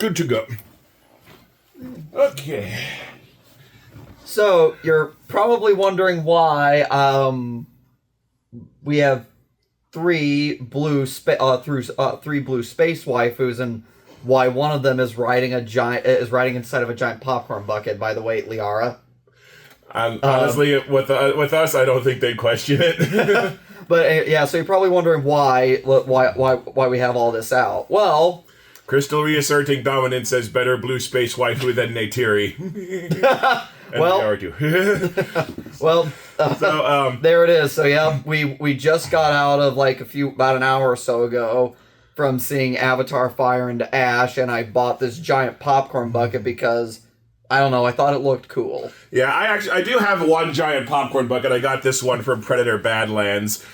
Good to go. Okay. So you're probably wondering why we have three blue space waifus, and why one of them is riding inside of a giant popcorn bucket. By the way, Liara. Honestly, with us, I don't think they'd question it. But yeah, so you're probably wondering why we have all this out. Well, Crystal reasserting dominance as better blue space waifu than Neytiri. Well, they argue. Well, So, there it is. So yeah, we just got out of about an hour or so ago from seeing Avatar: Fire into Ash, and I bought this giant popcorn bucket because I don't know, I thought it looked cool. Yeah, I do have one giant popcorn bucket. I got this one from Predator Badlands.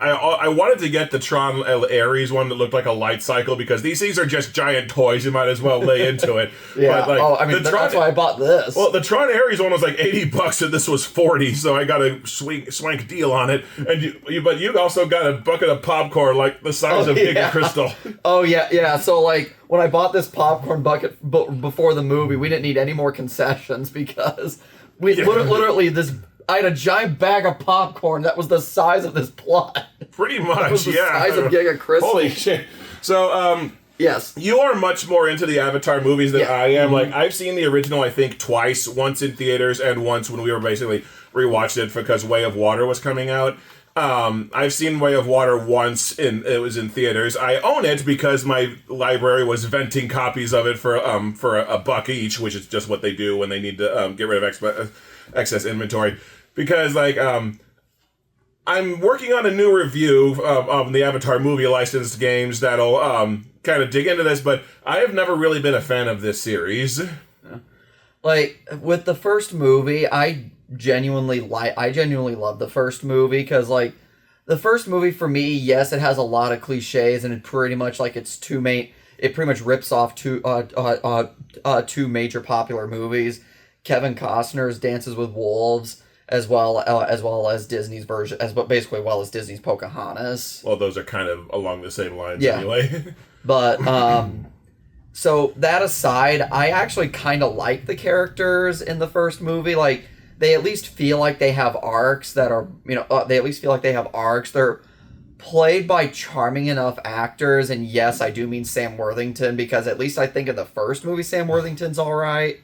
I wanted to get the Tron Ares one that looked like a light cycle because these things are just giant toys. You might as well lay into it. Yeah. But, that's why I bought this. Well, the Tron Ares one was like $80 and this was $40, so I got a swank deal on it. And but you also got a bucket of popcorn like the size of Giga Crystal. Oh yeah. So when I bought this popcorn bucket before the movie, we didn't need any more concessions because literally I had a giant bag of popcorn that was the size of this plot. Pretty much, it was the size of Giga Crystal. Holy shit. So, yes. You are much more into the Avatar movies than I am. Mm-hmm. I've seen the original, I think, twice. Once in theaters and once when we were basically rewatched it because Way of Water was coming out. I've seen Way of Water once, it was in theaters. I own it because my library was venting copies of it for a buck each, which is just what they do when they need to get rid of excess inventory. Because, I'm working on a new review of the Avatar movie licensed games that'll kind of dig into this, but I have never really been a fan of this series. With the first movie, I genuinely love the first movie because, the first movie for me, yes, it has a lot of cliches and it pretty much it pretty much rips off two major popular movies, Kevin Costner's Dances with Wolves, as well as Disney's version, basically Disney's Pocahontas. Well, those are kind of along the same lines anyway. But so that aside, I actually kind of like the characters in the first movie. They at least feel like they have arcs that are, They're played by charming enough actors, and yes, I do mean Sam Worthington, because at least I think in the first movie Sam Worthington's all right.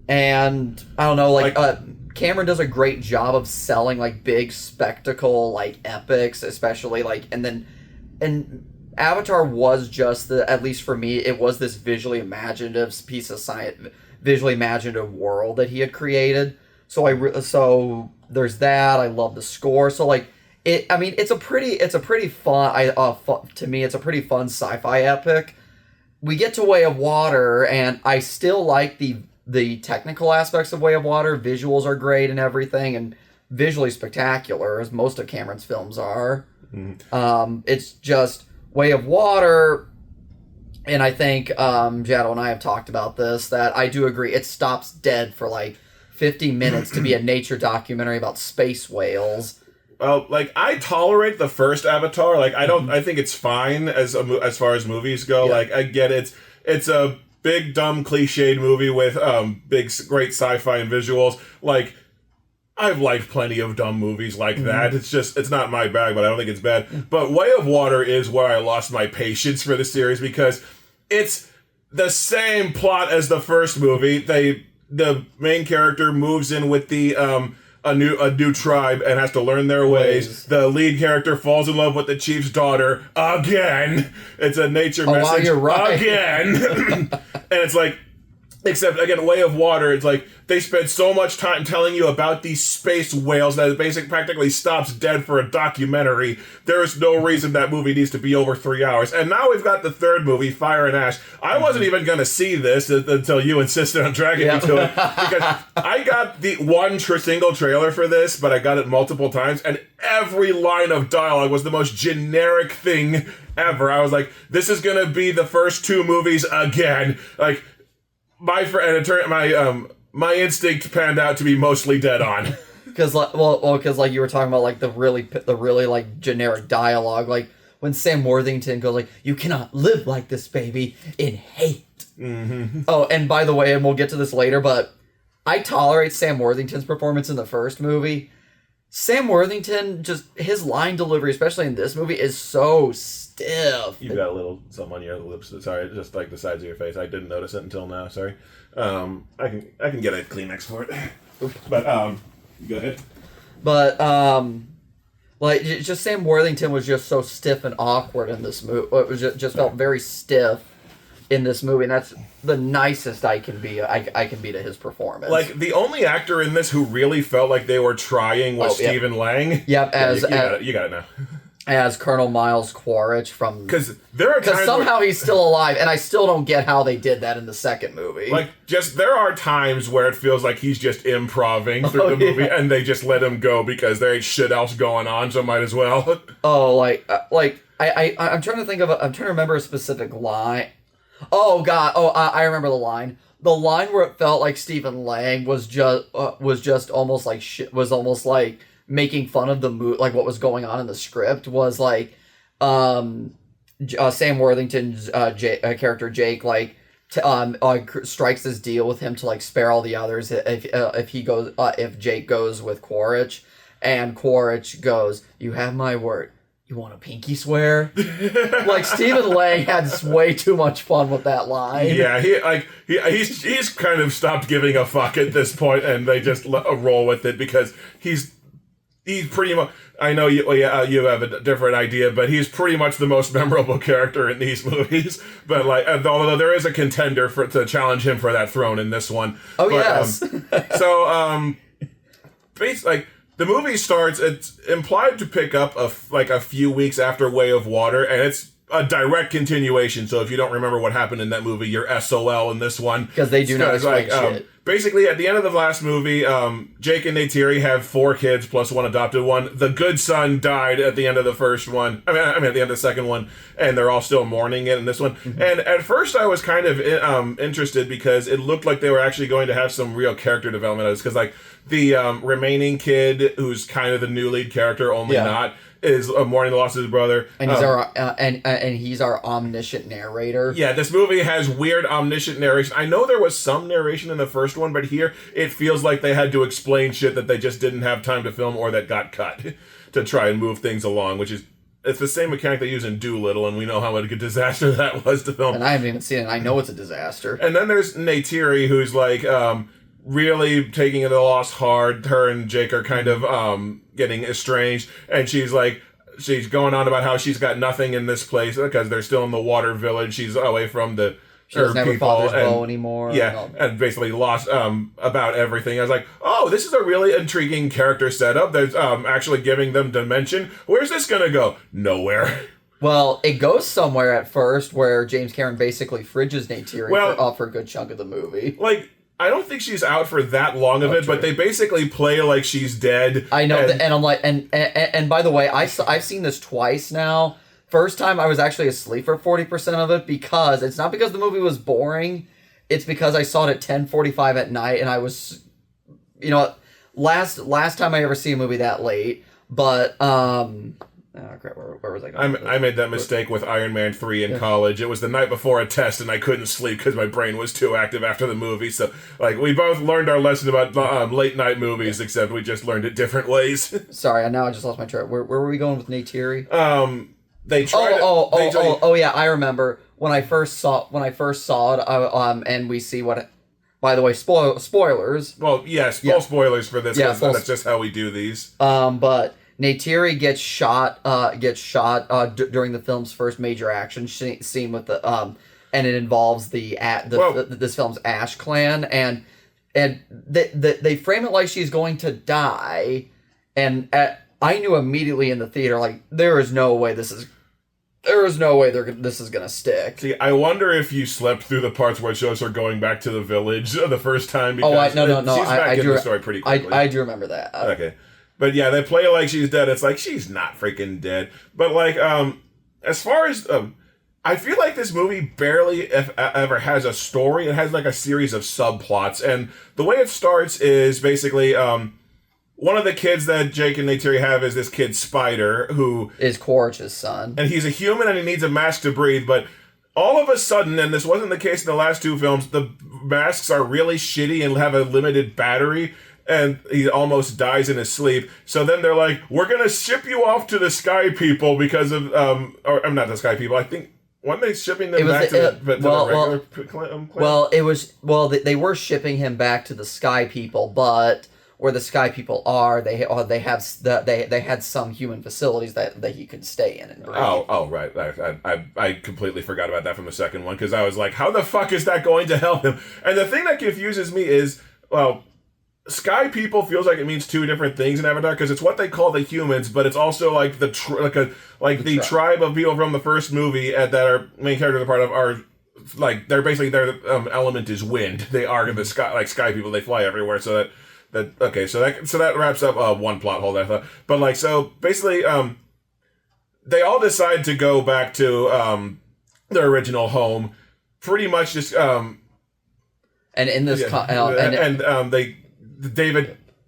And I don't know, Cameron does a great job of selling big spectacle epics, especially and Avatar was just at least for me, it was this visually imaginative piece of science, visually imaginative world that he had created. So there's that. I love the score. So it's a pretty fun. To me, it's a pretty fun sci-fi epic. We get to Way of Water, and I still like the technical aspects of Way of Water. Visuals are great and everything, and visually spectacular, as most of Cameron's films are. Mm. It's just Way of Water, and I think Jado and I have talked about this, that I do agree, it stops dead for 50 minutes to be a nature documentary about space whales. Well, I tolerate the first Avatar. I think it's fine as far as movies go. Yeah. I get it. It's a big, dumb, cliched movie with great sci-fi and visuals. I've liked plenty of dumb movies like that. It's not my bag, but I don't think it's bad. But Way of Water is where I lost my patience for the series because it's the same plot as the first movie. The main character moves in with a new tribe and has to learn their ways. The lead character falls in love with the chief's daughter again. It's a nature message. Wow, you're right. Again. And it's except again, Way of Water, it's they spend so much time telling you about these space whales that it practically stops dead for a documentary. There is no reason that movie needs to be over 3 hours. And now we've got the third movie, Fire and Ash. I wasn't even going to see this until you insisted on dragging me to it. Because I got the one single trailer for this, but I got it multiple times, and every line of dialogue was the most generic thing ever. I was like, this is going to be the first two movies again. My instinct panned out to be mostly dead on. Because you were talking about the really generic dialogue. when Sam Worthington goes like, "You cannot live like this, baby, in hate." Mm-hmm. Oh, and by the way, and we'll get to this later, but I tolerate Sam Worthington's performance in the first movie. Sam Worthington, just his line delivery, especially in this movie, is so stiff. You've got a little something on your lips. Sorry, just like the sides of your face. I didn't notice it until now. Sorry. I can get a Kleenex for it. But go ahead. But like just Sam Worthington was just so stiff and awkward in this movie. It was just felt very stiff in this movie, and that's the nicest I can be. I can be to his performance. Like the only actor in this who really felt like they were trying was Stephen Lang. Yep, you got it now. As Colonel Miles Quaritch from because somehow he's still alive, and I still don't get how they did that in the second movie. Like, just there are times where it feels like he's just improving through the movie, and they just let him go because there ain't shit else going on, so might as well. Oh, I'm trying to think of I'm trying to remember a specific line. Oh God! Oh, I remember the line. The line where it felt like Stephen Lang was just almost like shit. Was almost like making fun of the like what was going on in the script was like, Sam Worthington's character Jake strikes this deal with him to like spare all the others if Jake goes with Quaritch, and Quaritch goes, "You have my word. You want a pinky swear?" Like Stephen Lang had way too much fun with that line. Yeah, he's kind of stopped giving a fuck at this point, and they just roll with it because he's pretty much. I know you have a different idea, but he's pretty much the most memorable character in these movies. But like, although there is a contender to challenge him for that throne in this one. Oh, yes. Basically, like. The movie starts, it's implied to pick up a few weeks after Way of Water, and it's a direct continuation, so if you don't remember what happened in that movie, you're SOL in this one. Because they do not explain shit. Basically, at the end of the last movie, Jake and Neytiri have 4 kids plus 1 adopted one. The good son died at the end of the first one. I mean, at the end of the second one, and they're all still mourning it in this one. Mm-hmm. And at first, I was kind of interested because it looked like they were actually going to have some real character development. Because like the remaining kid, who's kind of the new lead character, only not. Is mourning the loss of his brother, and he's he's our omniscient narrator. Yeah, this movie has weird omniscient narration. I know there was some narration in the first one, but here it feels like they had to explain shit that they just didn't have time to film or that got cut to try and move things along. It's the same mechanic they use in Doolittle, and we know how much a disaster that was to film. And I haven't even seen it. I know it's a disaster. And then there's Neytiri, who's like really taking the loss hard. Her and Jake are kind of getting estranged, and she's going on about how she's got nothing in this place because they're still in the water village. She's away from her doesn't have her people father's bow anymore. Yeah, and basically lost about everything. I was like, oh, this is a really intriguing character setup. There's actually giving them dimension. Where's this gonna go? Nowhere. Well, it goes somewhere at first where James Cameron basically fridges Neytiri for a good chunk of the movie. Like, I don't think she's out for that long of it, true. but they basically play like she's dead. I know, and I'm like, and by the way, I've seen this twice now. First time I was actually asleep for 40% of it because it's not because the movie was boring. It's because I saw it at 10:45 at night, and I was, last time I ever see a movie that late. But oh crap, where was I going? I made that mistake with Iron Man 3 in college. It was the night before a test, and I couldn't sleep because my brain was too active after the movie. So, like, we both learned our lesson about late night movies, except we just learned it different ways. Sorry, now I just lost my track. Where were we going with Neytiri? They tried. Yeah, I remember when I first saw it. And we see what. By the way, spoilers. Well, yes, spoilers for this. Yeah, that's just how we do these. But Neytiri gets shot during the film's first major action scene with the and it involves this film's Ash Clan, and they frame it like she's going to die, and I knew immediately in the theater, like, there is no way this is gonna stick. See, I wonder if you slept through the parts where it shows her going back to the village the first time. Because no. She's back in the story pretty quickly. I do remember that. Okay. But yeah, they play like she's dead. It's like, she's not freaking dead. But like, as far as, I feel like this movie barely ever has a story. It has like a series of subplots. And the way it starts is basically, one of the kids that Jake and Neytiri have is this kid Spider, who is Quaritch's son, and he's a human and he needs a mask to breathe. But all of a sudden, and this wasn't the case in the last two films, the masks are really shitty and have a limited battery. And he almost dies in his sleep. So then they're like, "We're gonna ship you off to the Sky People because of or I'm not the Sky People. I think weren't they shipping them back to the regular? They were shipping him back to the Sky People, but where the Sky People are, they had some human facilities that he could stay in and breathe. Oh, right. I completely forgot about that from the second one because I was like, how the fuck is that going to help him? And the thing that confuses me is, well, Sky People feels like it means two different things in Avatar because it's what they call the humans, but it's also like the tribe of people from the first movie that our main characters are part of are like their element is wind. They are the sky like Sky People. They fly everywhere. So that wraps up one plot hole that I thought. But like so basically, they all decide to go back to their original home. Pretty much just and in this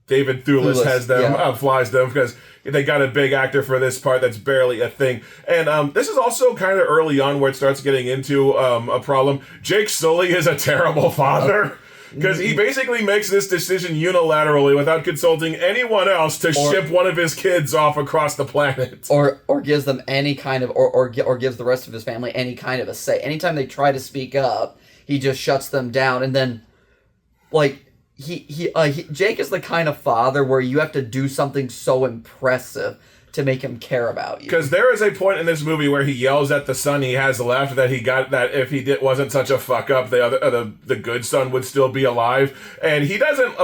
David Thewlis has them, flies them because they got a big actor for this part that's barely a thing. And this is also kind of early on where it starts getting into a problem. Jake Sully is a terrible father because he basically makes this decision unilaterally without consulting anyone else to ship one of his kids off across the planet. Or gives them any kind of, or gives the rest of his family any kind of a say. Anytime they try to speak up, he just shuts them down. And then, like, Jake is the kind of father where you have to do something so impressive to make him care about you. Because there is a point in this movie where he yells at the son he has left that if he wasn't such a fuck up, the good son would still be alive. And he doesn't.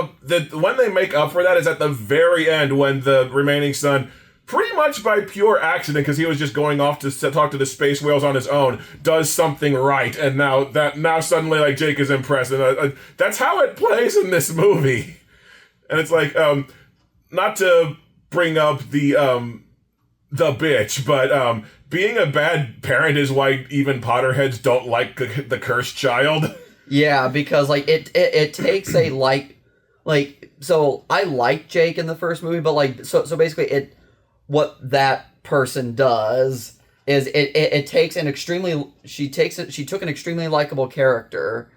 When they make up for that is at the very end when the remaining son, pretty much by pure accident, because he was just going off to talk to the space whales on his own, does something right, and now suddenly like Jake is impressed, and that's how it plays in this movie. And it's like, not to bring up the bitch, but being a bad parent is why even Potterheads don't like the cursed child. Yeah, because like it takes a so I like Jake in the first movie, but like so basically what that person does is it takes an extremely she took an extremely likable character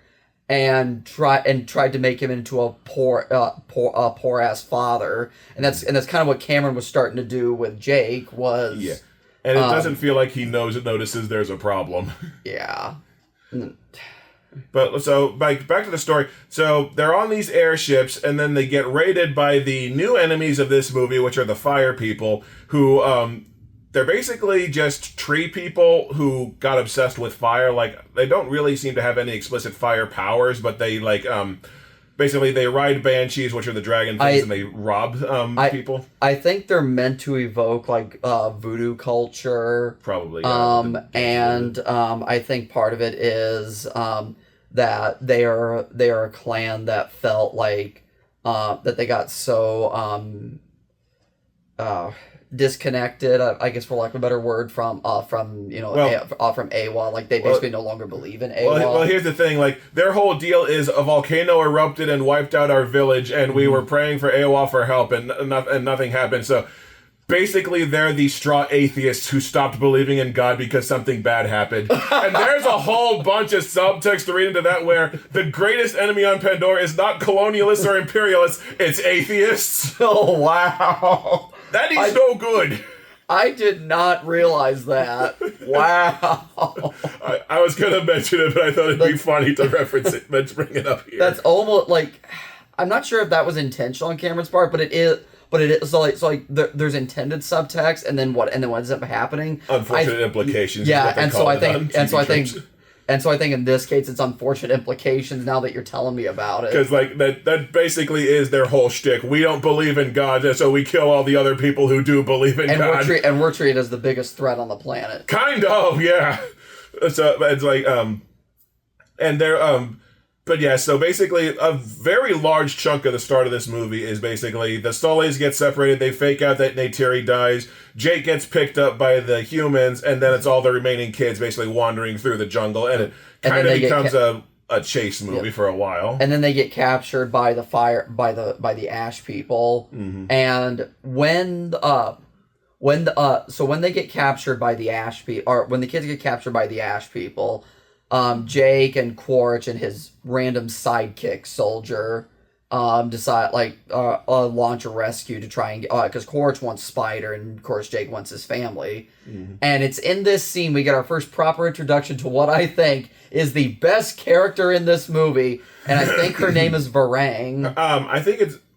and tried to make him into a poor ass father, and that's kind of what Cameron was starting to do with Jake was. Yeah, and it doesn't feel like he notices there's a problem. Yeah. But so back to the story. So they're on these airships, and then they get raided by the new enemies of this movie, which are the Fire People, who they're basically just tree people who got obsessed with fire. Like they don't really seem to have any explicit fire powers, but they basically they ride banshees, which are the dragon things, and they rob people. I think they're meant to evoke like voodoo culture, probably. I think part of it is that they are a clan that felt like that they got so disconnected, I guess for lack of a better word, from AWA. Like they basically no longer believe in AWA. Well, here's the thing: like their whole deal is a volcano erupted and wiped out our village, and we were praying for AWA for help, and nothing happened. So basically, they're the straw atheists who stopped believing in God because something bad happened. And there's a whole bunch of subtext to read into that where the greatest enemy on Pandora is not colonialists or imperialists, it's atheists. Oh, wow. That is no good. I did not realize that. Wow. I was going to mention it, but I thought it'd be funny to reference it, but bring it up here. That's almost like, I'm not sure if that was intentional on Cameron's part, but it is. But it is so there's intended subtext, and then what ends up happening? Unfortunate implications. Yeah, and so I think in this case it's unfortunate implications. Now that you're telling me about it, because like that basically is their whole shtick. We don't believe in God, so we kill all the other people who do believe in God. We're treated as the biggest threat on the planet. Kind of, yeah. So it's like and they're But yeah, so basically a very large chunk of the start of this movie is basically the Sullies get separated, they fake out that Neytiri dies, Jake gets picked up by the humans, and then it's all the remaining kids basically wandering through the jungle, and it kind of becomes a a chase movie for a while. And then they get captured by the ash people. And when they get captured by the ash people, or when the kids get captured by the ash people, Jake and Quaritch and his random sidekick soldier decide launch a rescue to try and get, because Quaritch wants Spider and of course Jake wants his family. And it's in this scene we get our first proper introduction to what I think is the best character in this movie, and I think her name is Varang.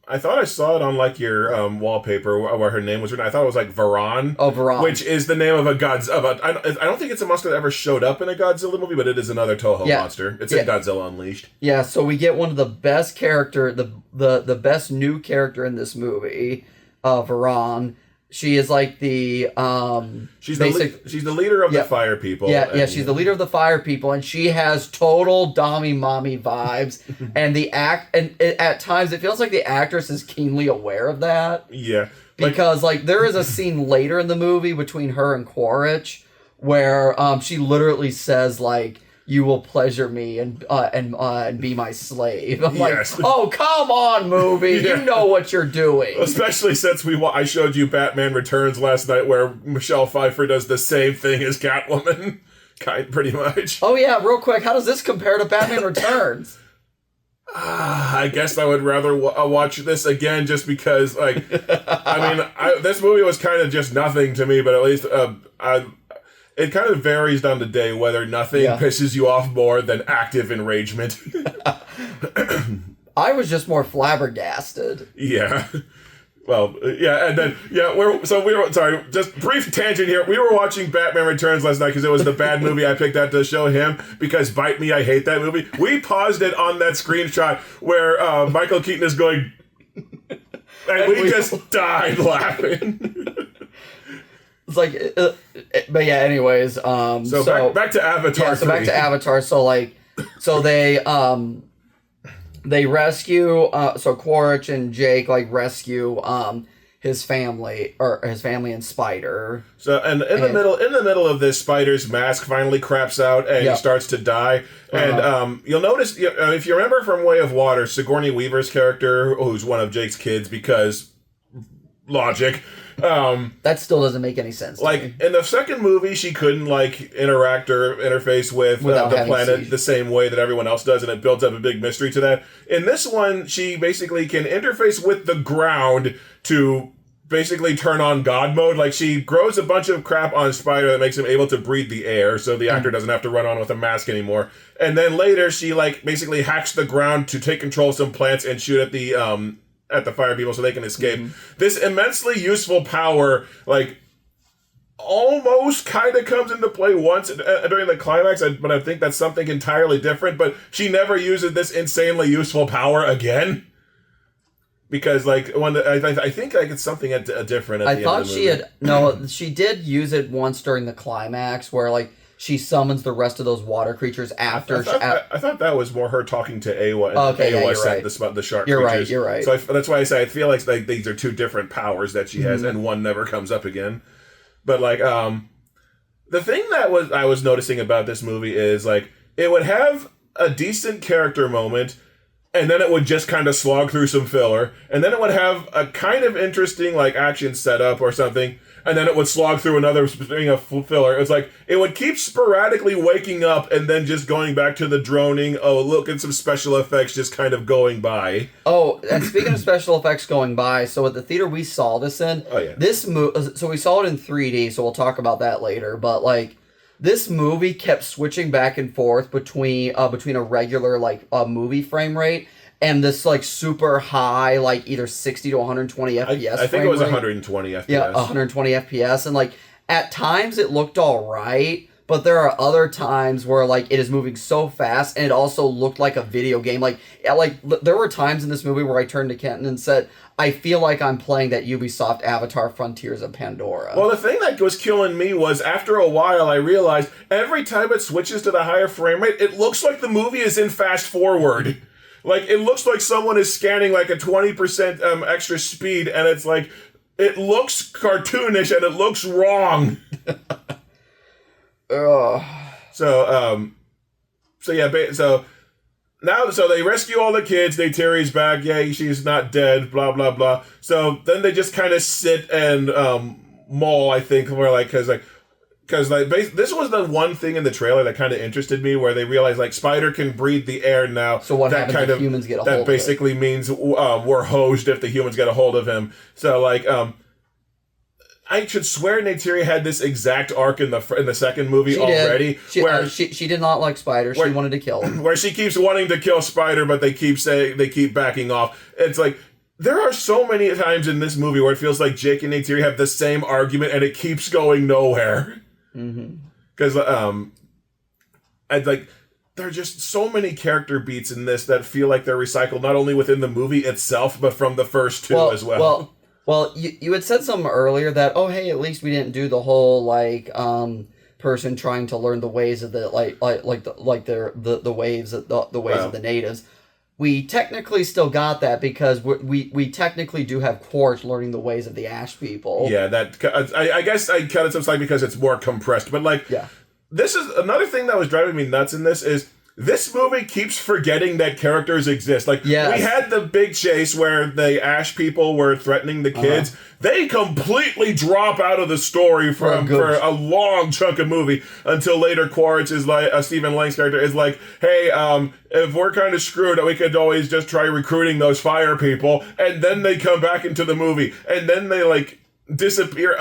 I thought I saw it on like your wallpaper where her name was written. I thought it was like Varan. Oh, Varan. Which is the name of a Godzilla. I don't think it's a monster that ever showed up in a Godzilla movie, but it is another Toho monster. It's in Godzilla Unleashed. Yeah, so we get one of the best character, the best new character in this movie, Varan. She is like the she's the leader of the fire people. She's the leader of the fire people, and she has total Dommy Mommy vibes. And at times it feels like the actress is keenly aware of that. Yeah, because there is a scene later in the movie between her and Quaritch where she literally says "You will pleasure me and be my slave." I'm like, oh, come on, movie. You know what you're doing. Especially since I showed you Batman Returns last night where Michelle Pfeiffer does the same thing as Catwoman. Pretty much. Oh, yeah, real quick. How does this compare to Batman Returns? I guess I would rather watch this again just because, this movie was kind of just nothing to me, but at least it kind of varies down the day whether nothing pisses you off more than active enragement. I was just more flabbergasted. Yeah. Well, yeah, and then, sorry, just brief tangent here. We were watching Batman Returns last night because it was the bad movie I picked out to show him because bite me, I hate that movie. We paused it on that screenshot where Michael Keaton is going, and we just died laughing. It's but yeah, anyways, so back to Avatar. Yeah, so back to Avatar. So they rescue, so Quaritch and Jake rescue his family and Spider. So in the middle of this, Spider's mask finally craps out and he starts to die. And you'll notice if you remember from Way of Water, Sigourney Weaver's character, who's one of Jake's kids, because logic. That still doesn't make any sense to me. In the second movie, she couldn't interact or interface with the planet the same way that everyone else does, and it builds up a big mystery to that. In this one, she basically can interface with the ground to basically turn on God mode. She grows a bunch of crap on Spider that makes him able to breathe the air, so the actor doesn't have to run on with a mask anymore. And then later, she basically hacks the ground to take control of some plants and shoot at the fire people so they can escape. This immensely useful power, almost kind of comes into play once during the climax, but I think that's something entirely different. But she never uses this insanely useful power again. Because, I think it's something different at the end of the movie. She did use it once during the climax where, she summons the rest of those water creatures after. I thought that was more her talking to Awa, and Awa sent the shark creatures. You're right. So that's why I say I feel like these are two different powers that she has, and one never comes up again. But the thing that I was noticing about this movie is it would have a decent character moment, and then it would just kind of slog through some filler, and then it would have a kind of interesting action setup or something. And then it would slog through another string of filler. It's it would keep sporadically waking up and then just going back to the droning, look at some special effects just kind of going by. Oh, and speaking of special effects going by, so at the theater we saw this in, so we saw it in 3D, so we'll talk about that later, but this movie kept switching back and forth between a regular movie frame rate and this super high either 60 to 120 FPS. I think it was 120 FPS. Yeah, 120 FPS, and at times it looked all right, but there are other times where it is moving so fast, and it also looked like a video game. There were times in this movie where I turned to Kenton and said, I feel like I'm playing that Ubisoft Avatar Frontiers of Pandora. Well, the thing that was killing me was after a while I realized every time it switches to the higher frame rate, it looks like the movie is in fast forward. It looks like someone is scanning a 20% extra speed, and it's it looks cartoonish and it looks wrong. So now, so they rescue all the kids. Neytiri's back. Yay, she's not dead. Blah blah blah. So then they just kind of sit and mull. I think we're like because this was the one thing in the trailer that kind of interested me, where they realized like Spider can breathe the air now. So what happens if humans get a hold of it? That basically means we're hosed if the humans get a hold of him. So like I should swear Neytiri had this exact arc in the second movie already. She did not like Spider. She wanted to kill him. Where she keeps wanting to kill Spider, but they keep backing off. It's like there are so many times in this movie where it feels like Jake and Neytiri have the same argument and it keeps going nowhere. Because I'd like there are just so many character beats in this that feel like they're recycled not only within the movie itself but from the first two as well. Well, you had said something earlier that, oh hey, at least we didn't do the whole like person trying to learn the ways of the the ways of the natives. We technically still got that because we technically do have Quaritch learning the ways of the Ash people. Yeah, that I guess I cut it some slack because it's more compressed. But like, this is another thing that was driving me nuts in this is this movie keeps forgetting that characters exist. Like, we had the big chase where the Ash people were threatening the kids. They completely drop out of the story for a long chunk of movie until later Quaritch is like, Stephen Lang's character is like, hey, if we're kind of screwed, we could always just try recruiting those fire people. And then they come back into the movie. And then they, like, disappear.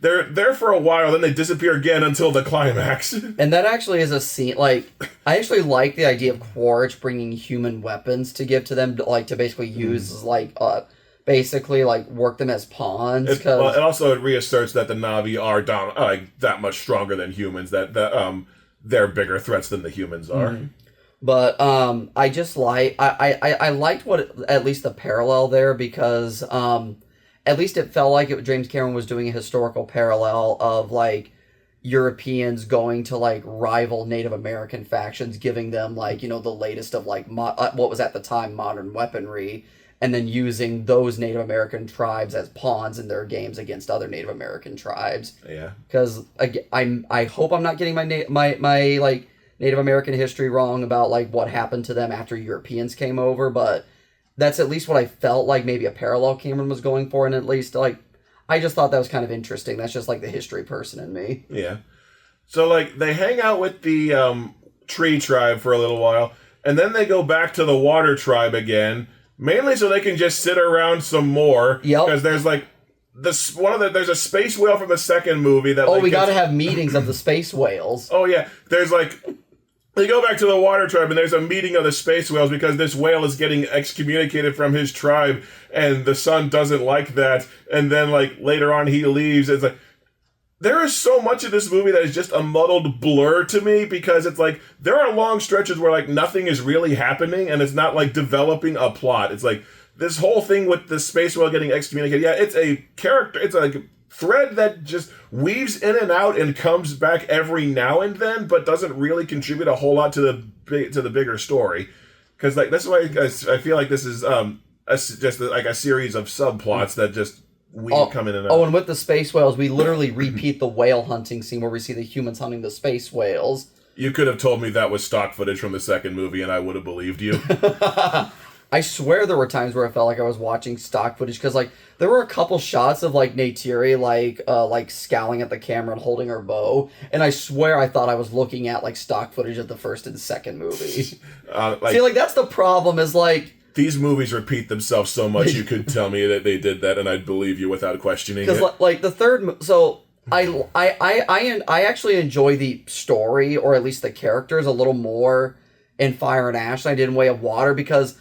They're there for a while, then they disappear again until the climax. And that actually is a scene. Like, I actually like the idea of Quaritch bringing human weapons to give to them, like to basically use as like basically like work them as pawns. It also reasserts that the Na'vi are that much stronger than humans. That they're bigger threats than the humans are. But I just like I liked at least the parallel there because at least it felt like James Cameron was doing a historical parallel of, like, Europeans going to, like, rival Native American factions, giving them, like, you know, the latest of, like, what was at the time modern weaponry, and then using those Native American tribes as pawns in their games against other Native American tribes. Yeah. Because I hope I'm not getting my like, Native American history wrong about, like, what happened to them after Europeans came over, but that's at least what I felt like maybe a parallel Cameron was going for, and at least, like, I just thought that was kind of interesting. That's just, like, the history person in me. Yeah. So, like, they hang out with the tree tribe for a little while, and then they go back to the water tribe again, mainly so they can just sit around some more. Yep. Because there's, like, there's a space whale from the second movie that, we gotta have meetings of the space whales. Oh, yeah. There's, like... They go back to the water tribe, and there's a meeting of the space whales because this whale is getting excommunicated from his tribe, and the son doesn't like that. And then, like, later on he leaves. It's like, there is so much of this movie that is just a muddled blur to me because it's like, there are long stretches where, like, nothing is really happening, and it's not, like, developing a plot. It's like, this whole thing with the space whale getting excommunicated, yeah, it's a character, it's like thread that just weaves in and out and comes back every now and then, but doesn't really contribute a whole lot to the bigger story. Because like that's why I feel like this is just like a series of subplots that just come in and out. Oh, and with the space whales, we literally repeat the whale hunting scene where we see the humans hunting the space whales. You could have told me that was stock footage from the second movie, and I would have believed you. I swear there were times where I felt like I was watching stock footage because, like, there were a couple shots of like Neytiri like scowling at the camera and holding her bow, and I swear I thought I was looking at like stock footage of the first and second movie. See, like that's the problem is like these movies repeat themselves so much. You could tell me that they did that, and I'd believe you without questioning it. Because like the third, so I actually enjoy the story or at least the characters a little more in Fire and Ash than I did in Way of Water because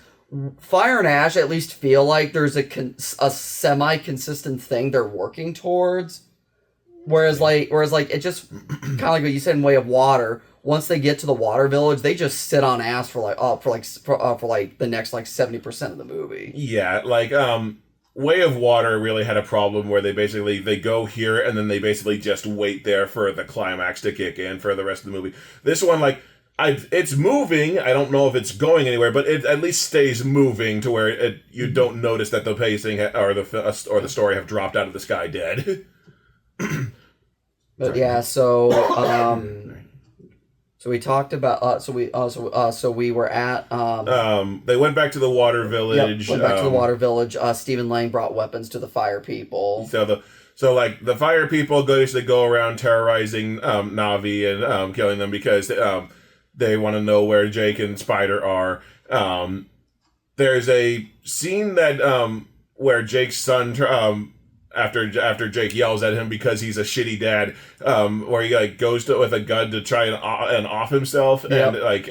Fire and Ash at least feel like there's a semi-consistent thing they're working towards, whereas like it just kind of like what you said in Way of Water. Once they get to the water village, they just sit on ass for the next like 70% of the movie. Yeah, like Way of Water really had a problem where they go here and then they basically just wait there for the climax to kick in for the rest of the movie. This one it's moving. I don't know if it's going anywhere, but it at least stays moving to where you don't notice that the pacing or the story have dropped out of the sky dead. But yeah, so So we talked about so we were at They went back to the water village. went back to the water village. Stephen Lang brought weapons to the fire people. So like the fire people go around terrorizing Navi and killing them because they want to know where Jake and Spider are. There's a scene that where Jake's son after Jake yells at him because he's a shitty dad, where he like goes with a gun to try and off himself, and like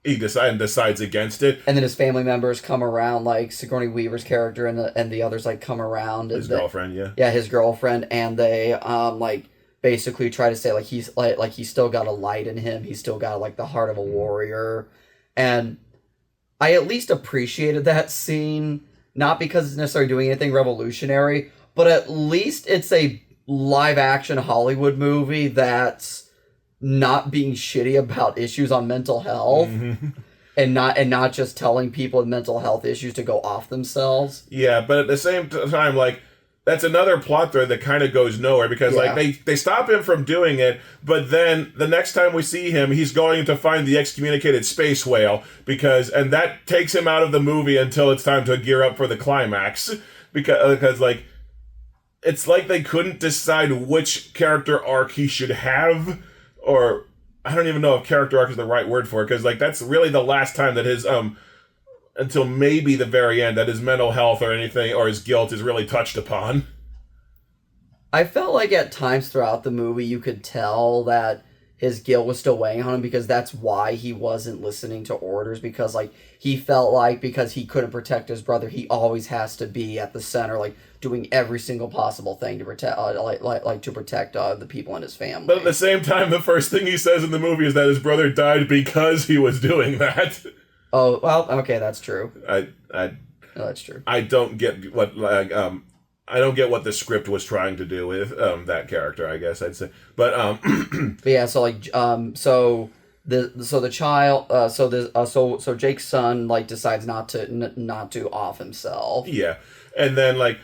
he decides against it. And then his family members come around, like Sigourney Weaver's character and the others like come around. His girlfriend, his girlfriend, and they like basically try to say like he's still got a light in him. He's still got like the heart of a warrior, and I at least appreciated that scene, not because it's necessarily doing anything revolutionary, but at least it's a live action Hollywood movie that's not being shitty about issues on mental health, and not just telling people with mental health issues to go off themselves. Yeah, but at the same time, like, that's another plot thread that kind of goes nowhere because like they stop him from doing it, but then the next time we see him, he's going to find the excommunicated space whale and that takes him out of the movie until it's time to gear up for the climax because like it's like they couldn't decide which character arc he should have, or I don't even know if character arc is the right word for it because like that's really the last time that his until maybe the very end that his mental health or anything or his guilt is really touched upon. I felt like at times throughout the movie you could tell that his guilt was still weighing on him because that's why he wasn't listening to orders, because like he felt like because he couldn't protect his brother, he always has to be at the center, like doing every single possible thing to protect the people in his family. But at the same time, the first thing he says in the movie is that his brother died because he was doing that. Oh, well, okay, that's true. That's true. I don't get what I don't get what the script was trying to do with that character, I guess I'd say. But but yeah, so like so Jake's son like decides not to off himself. Yeah. And then like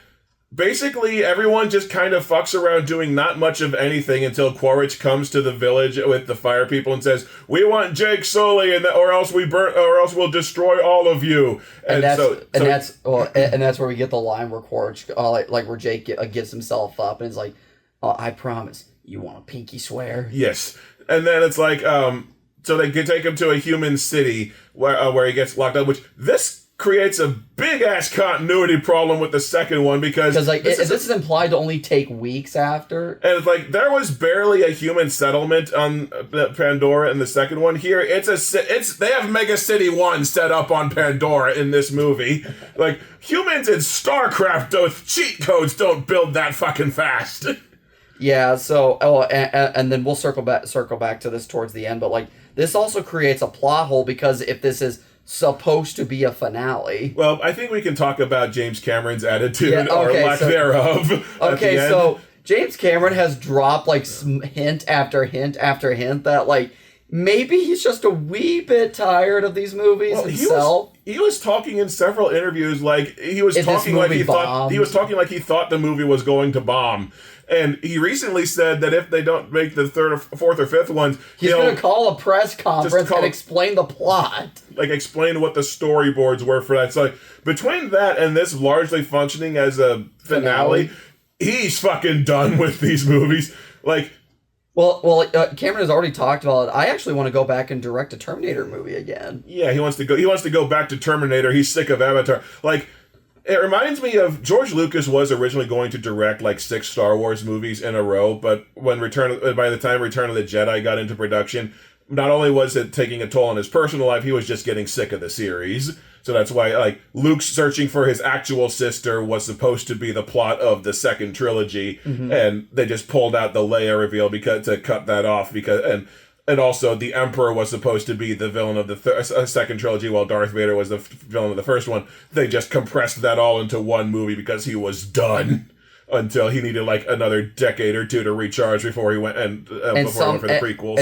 basically, everyone just kind of fucks around doing not much of anything until Quaritch comes to the village with the fire people and says, "We want Jake Sully, or else we'll destroy all of you." And that's where we get the line where Quaritch, where Jake gives himself up and is like, "I promise, you want a pinky swear?" Yes, and then it's like, so they can take him to a human city where he gets locked up, which this creates a big-ass continuity problem with the second one because like this is implied to only take weeks after. And it's like there was barely a human settlement on Pandora in the second one. Here, they have Mega City 1 set up on Pandora in this movie. Like, humans in StarCraft with cheat codes don't build that fucking fast. Yeah, so and then we'll circle back to this towards the end, but like this also creates a plot hole because if this is supposed to be a finale. Well, I think we can talk about James Cameron's attitude or lack thereof. Okay, so James Cameron has dropped like hint after hint after hint that like maybe he's just a wee bit tired of these movies himself. He was talking in several interviews like he was talking like he thought the movie was going to bomb. And he recently said that if they don't make the third or fourth or fifth ones, he's going to call a press conference and explain the plot. Like, explain what the storyboards were for that. So, like, between that and this largely functioning as a finale, he's fucking done with these movies. Like, well, Cameron has already talked about it. I actually want to go back and direct a Terminator movie again. Yeah, he wants to go back to Terminator. He's sick of Avatar. Like, it reminds me of George Lucas was originally going to direct like 6 Star Wars movies in a row, but by the time Return of the Jedi got into production, not only was it taking a toll on his personal life, he was just getting sick of the series. So that's why like Luke's searching for his actual sister was supposed to be the plot of the second trilogy, and they just pulled out the Leia reveal to cut that off and also, the Emperor was supposed to be the villain of the second trilogy, while Darth Vader was the villain of the first one. They just compressed that all into one movie because he was done until he needed like another decade or two to recharge before he went before he went for the prequels.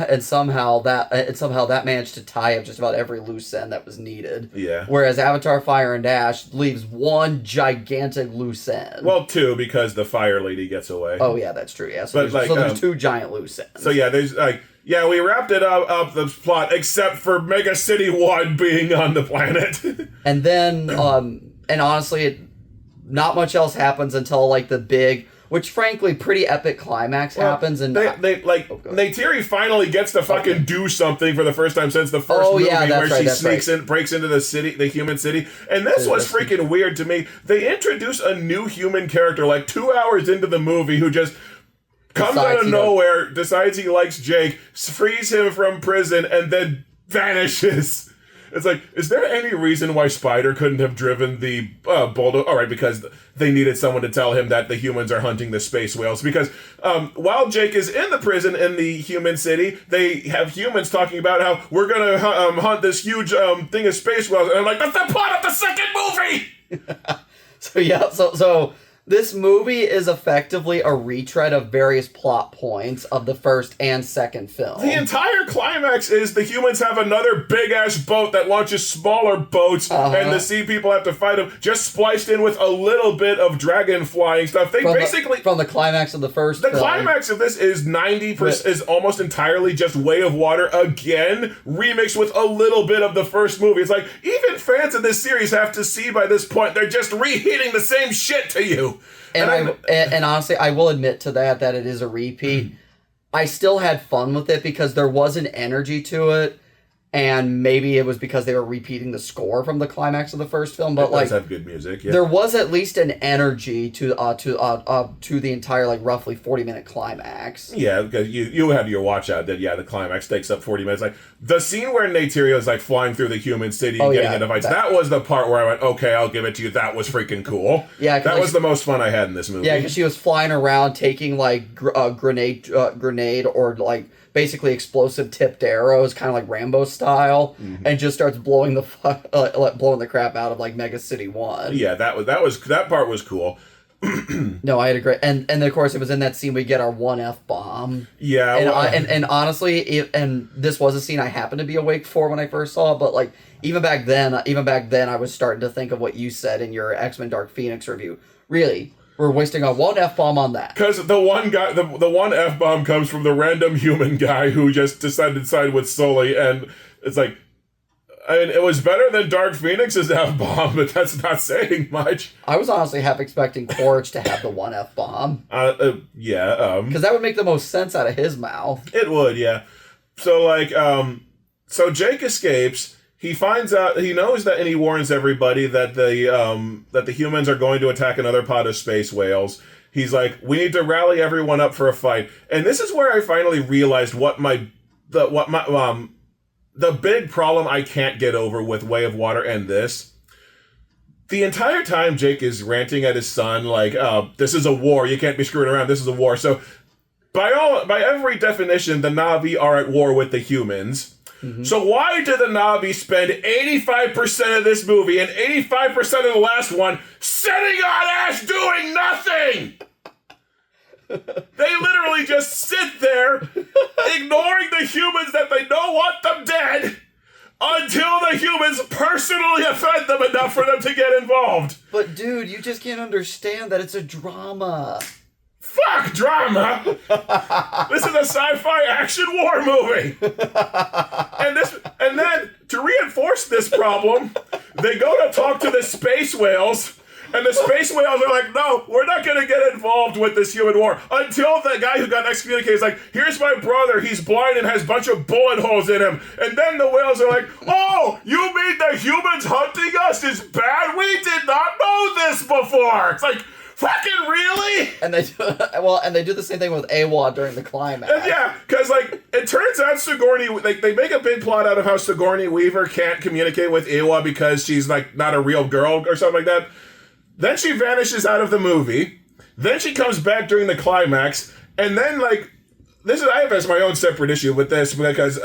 And somehow that managed to tie up just about every loose end that was needed. Yeah. Whereas Avatar: Fire and Ash leaves one gigantic loose end. Well, 2 because the Fire Lady gets away. Oh yeah, that's true. Yeah. So there's 2 giant loose ends. So yeah, there's like. Yeah, we wrapped it up the plot, except for Mega City 1 being on the planet. And then, and honestly, not much else happens until, like, the big, which frankly, pretty epic climax happens. And Neytiri finally gets to fucking do something for the first time since the first movie, where she sneaks in, breaks into the city, the human city. And this was freaking weird to me. They introduce a new human character, like 2 hours into the movie, who just comes out of nowhere, decides he likes Jake, frees him from prison, and then vanishes. It's like, is there any reason why Spider couldn't have driven the bulldozer? All right, because they needed someone to tell him that the humans are hunting the space whales. Because while Jake is in the prison in the human city, they have humans talking about how we're going to hunt this huge thing of space whales. And I'm like, that's the plot of the second movie! So this movie is effectively a retread of various plot points of the first and second film. The entire climax is the humans have another big-ass boat that launches smaller boats, and the sea people have to fight them, just spliced in with a little bit of dragon flying stuff. They From the climax of the first film. The climax of this is 90%, is almost entirely just Way of Water again, remixed with a little bit of the first movie. It's like, even fans of this series have to see by this point, they're just reheating the same shit to you. And honestly, I will admit to that it is a repeat. I still had fun with it because there was an energy to it, and maybe it was because they were repeating the score from the climax of the first film. But it does have good music. Yeah. There was at least an energy to the entire like roughly 40-minute climax. Yeah, because you have your watch out that the climax takes up 40 minutes. Like the scene where Neytiri is like flying through the human city and getting into fights. That was the part where I went, okay, I'll give it to you. That was freaking cool. Yeah, that was the most fun I had in this movie. Yeah, because she was flying around taking like grenade or like basically explosive tipped arrows, kind of like Rambo style, and just starts blowing the crap out of like Mega City 1. Yeah, that part was cool. No, I had a great, and of course it was in that scene we get our one F-bomb. Yeah, and honestly, and this was a scene I happened to be awake for when I first saw it, but like even back then, I was starting to think of what you said in your X-Men Dark Phoenix review. Really. We're wasting a one F-bomb on that. Because the one guy, the one F-bomb comes from the random human guy who just decided to side with Sully, and it's like, I mean, it was better than Dark Phoenix's F-bomb, but that's not saying much. I was honestly half expecting Quaritch to have the one F-bomb. Because that would make the most sense out of his mouth. It would, yeah. So, like, so Jake escapes. He finds out, he knows that, and he warns everybody that the humans are going to attack another pod of space whales. He's like, we need to rally everyone up for a fight. And this is where I finally realized the big problem I can't get over with Way of Water and this. The entire time Jake is ranting at his son, like, this is a war, you can't be screwing around, this is a war. So, by every definition, the Na'vi are at war with the humans. So why did the Na'vi spend 85% of this movie and 85% of the last one sitting on ass doing nothing? They literally just sit there, ignoring the humans that they know want them dead, until the humans personally offend them enough for them to get involved. But dude, you just can't understand that it's a drama. Fuck drama! This is a sci-fi action war movie! And then, to reinforce this problem, they go to talk to the space whales, and the space whales are like, no, we're not going to get involved with this human war. Until the guy who got excommunicated is like, here's my brother, he's blind and has a bunch of bullet holes in him. And then the whales are like, oh, you mean the humans hunting us is bad? We did not know this before! It's like, fucking really? And they do the same thing with Awa during the climax. And yeah, because like it turns out Sigourney, like they make a big plot out of how Sigourney Weaver can't communicate with Awa because she's like not a real girl or something like that. Then she vanishes out of the movie. Then she comes back during the climax, and then like I have my own separate issue with this because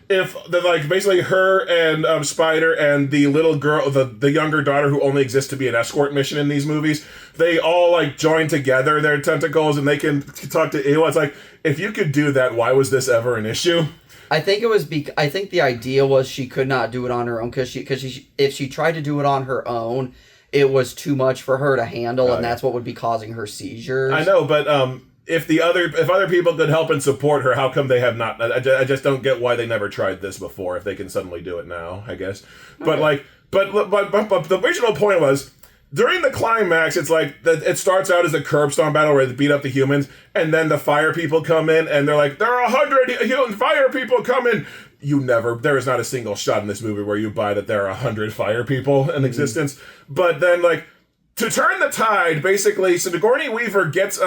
if the like basically her and Spider and the little girl, the younger daughter who only exists to be an escort mission in these movies, they all like join together their tentacles and they can talk to Ewa. It's like, if you could do that, why was this ever an issue? I think it was I think the idea was she could not do it on her own because if she tried to do it on her own, it was too much for her to handle, and that's what would be causing her seizures. I know, but if other people could help and support her, how come they have not? I just don't get why they never tried this before. If they can suddenly do it now, I guess. But but the original point was during the climax. It's like it starts out as a curb stomp battle where they beat up the humans, and then the fire people come in, and they're like, there are 100 fire people coming. There is not a single shot in this movie where you buy that there are 100 fire people in existence. But then, like, to turn the tide, basically, Sigourney Weaver gets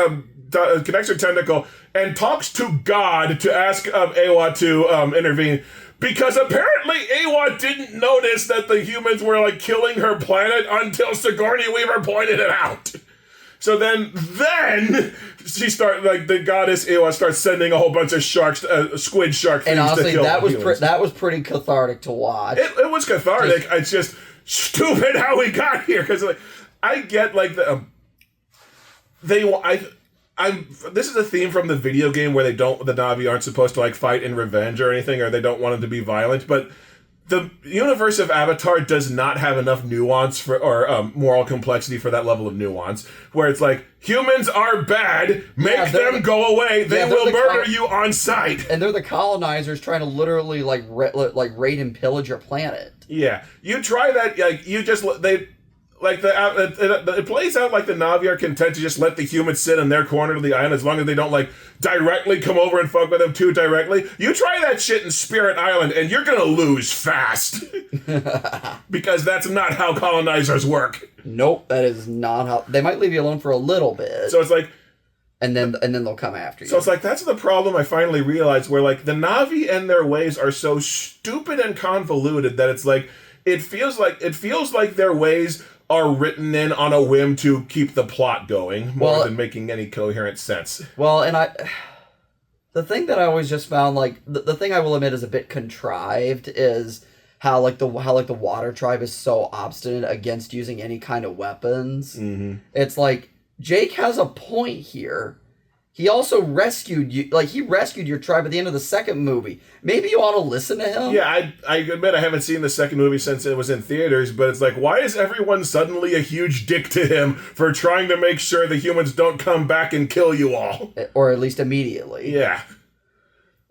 connects her tentacle and talks to God to ask Awa to intervene, because apparently Awa didn't notice that the humans were like killing her planet until Sigourney Weaver pointed it out. So then she the goddess Awa starts sending a whole bunch of squid shark things, and honestly, to kill that was pretty cathartic to watch. It was cathartic. It's just stupid how we got here, because like I get like this is a theme from the video game where the Na'vi aren't supposed to like fight in revenge or anything, or they don't want them to be violent, but the universe of Avatar does not have enough nuance or moral complexity for that level of nuance, where it's like, humans are bad, make them go away, they will murder you on sight. And they're the colonizers trying to literally raid and pillage your planet. Yeah. You try that, like, it plays out like the Na'vi are content to just let the humans sit in their corner of the island as long as they don't like directly come over and fuck with them too directly. You try that shit in Spirit Island and you're gonna lose fast. Because that's not how colonizers work. Nope, that is not how. They might leave you alone for a little bit. So it's like, and then they'll come after you. So it's like, that's the problem I finally realized, where like the Na'vi and their ways are so stupid and convoluted that it's like it feels like their ways are written in on a whim to keep the plot going more than making any coherent sense. Well, and the thing that I always just found, like, the thing I will admit is a bit contrived is how the water tribe is so obstinate against using any kind of weapons. Mm-hmm. It's like, Jake has a point here. He also rescued you, like, he rescued your tribe at the end of the second movie. Maybe you ought to listen to him? Yeah, I admit I haven't seen the second movie since it was in theaters, but it's like, why is everyone suddenly a huge dick to him for trying to make sure the humans don't come back and kill you all? Or at least immediately. Yeah.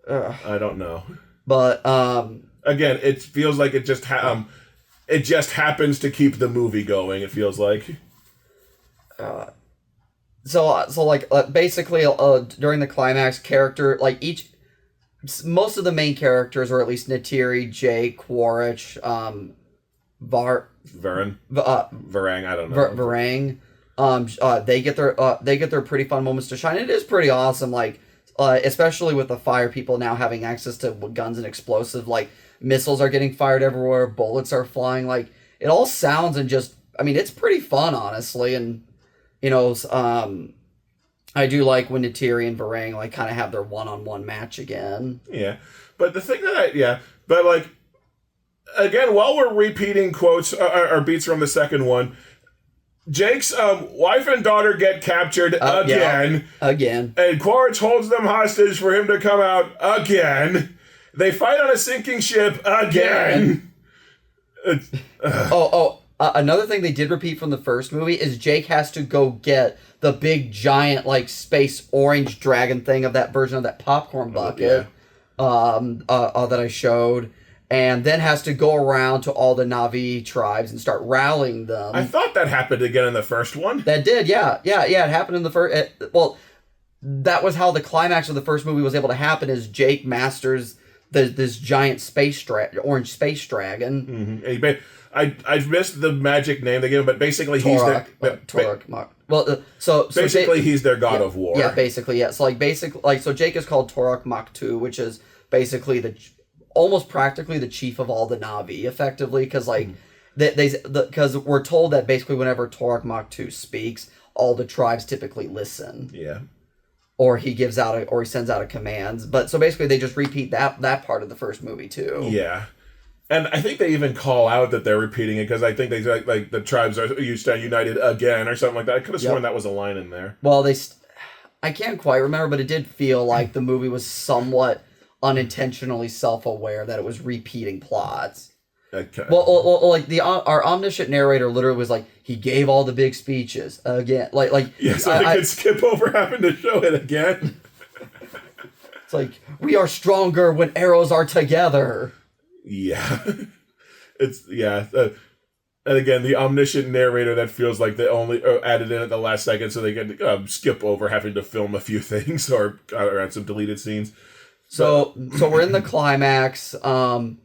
I don't know. But, again, it feels like it just happens to keep the movie going, it feels like. Basically, during the climax, most of the main characters, or at least Neytiri, Jake, Quaritch, Varang, I don't know. Varang, they get their pretty fun moments to shine. It is pretty awesome, like, especially with the fire people now having access to guns and explosives, like, missiles are getting fired everywhere, bullets are flying, like, it all sounds and just, I mean, it's pretty fun, honestly, and you know, I do like when Neytiri and Varang like kind of have their one-on-one match again. Yeah, but the thing but like, again, while we're repeating quotes or beats from the second one, Jake's wife and daughter get captured again. Yeah, again. And Quaritch holds them hostage for him to come out again. They fight on a sinking ship again. Another thing they did repeat from the first movie is Jake has to go get the big giant like space orange dragon thing of that version of that popcorn bucket that I showed, and then has to go around to all the Na'vi tribes and start rallying them. I thought that happened again in the first one. That did, yeah. It happened in the first. That was how the climax of the first movie was able to happen. Is Jake masters this giant orange space dragon. Mm-hmm. I missed the magic name they gave him, but basically he's he's their god of war. Yeah, basically, yeah. So so Jake is called Torok Maktu, which is basically almost practically the chief of all the Na'vi, effectively, because because we're told that basically whenever Torok Maktu speaks, all the tribes typically listen. Yeah. Or he sends out a command. But so basically they just repeat that part of the first movie too. Yeah. And I think they even call out that they're repeating it because I think they like the tribes you stand united again or something like that. I could have sworn that was a line in there. Well, I can't quite remember, but it did feel like the movie was somewhat unintentionally self-aware that it was repeating plots. Okay. Well, like our omniscient narrator literally was like, he gave all the big speeches again. Yeah, so I could skip over having to show it again. It's like, we are stronger when arrows are together. Yeah. And again, the omniscient narrator that feels like they only added in at the last second so they can skip over having to film a few things or add some deleted scenes. So we're in the climax. Varang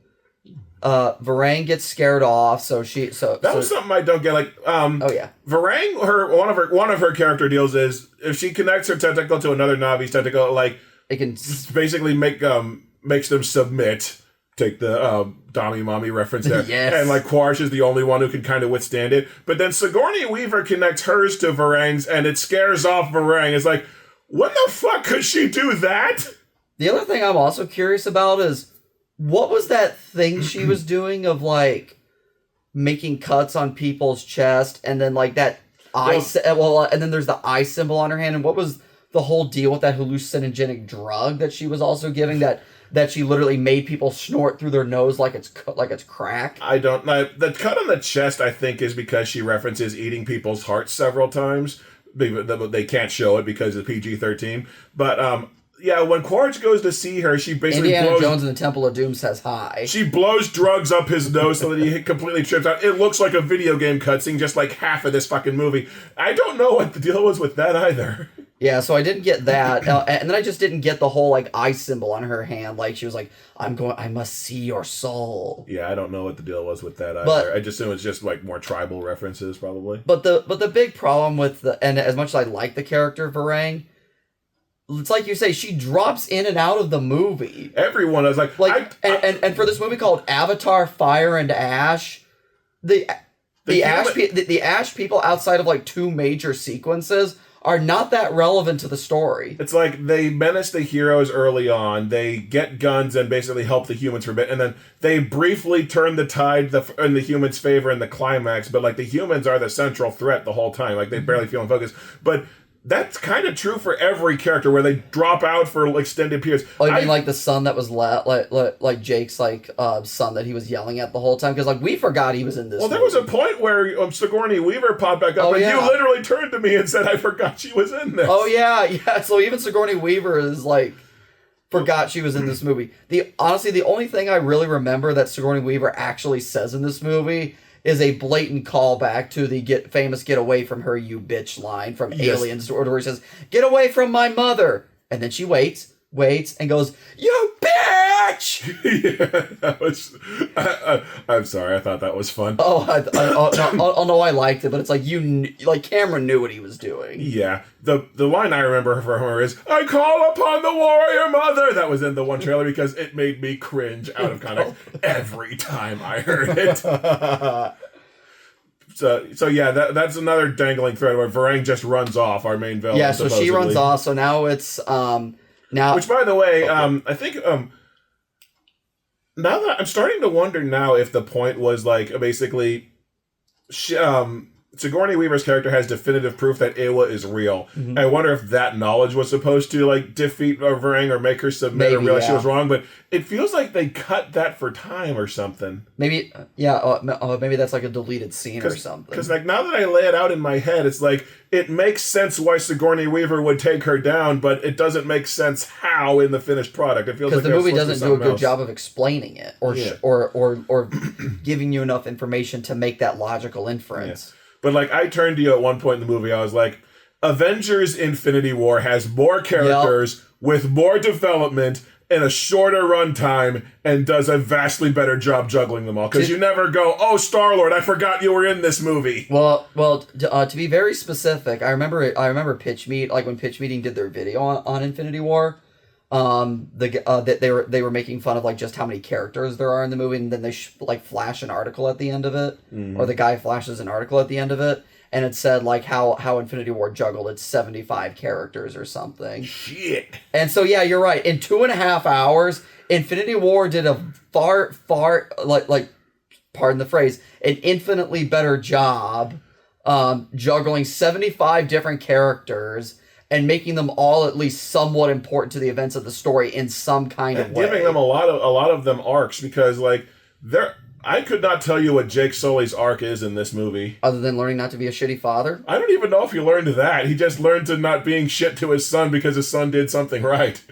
gets scared off, so that was something I don't get. Like, oh yeah, Varang, one of her character deals is if she connects her tentacle to another Navi's tentacle, like it can basically makes them submit. Take the Dommy Mommy reference there. Yes. And like Quarsh is the only one who can kind of withstand it. But then Sigourney Weaver connects hers to Varang's and it scares off Varang. It's like, when the fuck could she do that? The other thing I'm also curious about is what was that thing she was doing of like making cuts on people's chest and then like that and then there's the eye symbol on her hand, and what was the whole deal with that hallucinogenic drug that she was also giving that she literally made people snort through their nose like it's crack? I don't know. The cut on the chest, I think, is because she references eating people's hearts several times. They can't show it because of PG-13. But yeah, when Quaritch goes to see her, she basically Indiana Jones in the Temple of Doom says hi. She blows drugs up his nose so that he completely trips out. It looks like a video game cutscene, just like half of this fucking movie. I don't know what the deal was with that either. Yeah, so I didn't get that, and then I just didn't get the whole like eye symbol on her hand. Like she was like, I must see your soul." Yeah, I don't know what the deal was with that either. But, I just assume it's just like more tribal references, probably. But the big problem with and as much as I like the character Varang, it's like you say, she drops in and out of the movie. Everyone is like and for this movie called Avatar: Fire and Ash, the Ash people outside of like two major sequences are not that relevant to the story. It's like they menace the heroes early on, they get guns and basically help the humans for a bit, and then they briefly turn the tide in the humans' favor in the climax, but like the humans are the central threat the whole time. Like they barely feel in focus. But that's kind of true for every character where they drop out for extended periods. Oh, you mean like the son that was like Jake's son that he was yelling at the whole time? Because like we forgot he was in this. Well, there was a point where Sigourney Weaver popped back up, and you literally turned to me and said, "I forgot she was in this." Oh yeah. So even Sigourney Weaver is like forgot she was in this movie. Honestly, the only thing I really remember that Sigourney Weaver actually says in this movie is a blatant callback to the famous "Get away from her, you bitch" line from Aliens, where he says, "Get away from my mother," and then she waits, and goes, "You bitch!" Yeah, that was. I'm sorry, I thought that was fun. No, I liked it, but it's like Cameron knew what he was doing. Yeah, the line I remember from her is, "I call upon the warrior mother." That was in the one trailer because it made me cringe out of context every time I heard it. So yeah, that's another dangling thread where Varang just runs off, our main villain. Yeah, so supposedly. She runs off. So now it's now. Which, by the way, I think now that I'm starting to wonder now if the point was like basically, Sigourney Weaver's character has definitive proof that Ewa is real. Mm-hmm. I wonder if that knowledge was supposed to like defeat Varang or make her submit or realize she was wrong, but it feels like they cut that for time or something. Maybe, maybe that's like a deleted scene or something. Because like now that I lay it out in my head, it's like it makes sense why Sigourney Weaver would take her down, but it doesn't make sense how in the finished product. It feels like the movie doesn't do a good job of explaining it or giving you enough information to make that logical inference. Yeah. But like I turned to you at one point in the movie, I was like, Avengers Infinity War has more characters with more development in a shorter runtime and does a vastly better job juggling them all. Because you never go, "Oh, Star-Lord, I forgot you were in this movie." Well, to be very specific, I remember Pitch Meet, like when Pitch Meeting did their video on Infinity War. That they were making fun of like just how many characters there are in the movie, and then they flash an article at the end of it, or the guy flashes an article at the end of it, and it said like how Infinity War juggled its 75 characters or something. Shit. And so yeah, you're right. In 2.5 hours, Infinity War did a far like pardon the phrase, an infinitely better job juggling 75 different characters and making them all at least somewhat important to the events of the story in some kind of way. Giving them a lot of them arcs, because like I could not tell you what Jake Sully's arc is in this movie. Other than learning not to be a shitty father? I don't even know if he learned that. He just learned to not being shit to his son because his son did something right.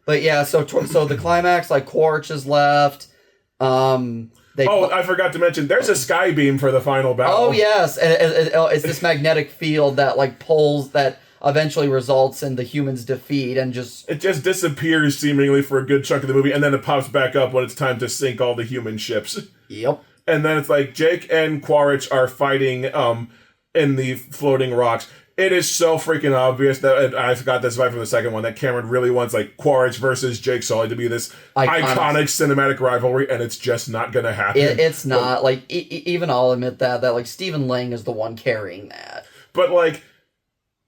But yeah, so the climax, like, Quaritch is left. I forgot to mention, there's a sky beam for the final battle. Oh, yes. And it's this magnetic field that, like, pulls, that eventually results in the humans' defeat and just... It just disappears seemingly for a good chunk of the movie, and then it pops back up when it's time to sink all the human ships. Yep. And then it's like Jake and Quaritch are fighting in the floating rocks. It is so freaking obvious that, and I got this right from the second one, that Cameron really wants like Quaritch versus Jake Sully to be this iconic cinematic rivalry, and it's just not going to happen. It's not. Like, even I'll admit that like, Stephen Lang is the one carrying that. But, like,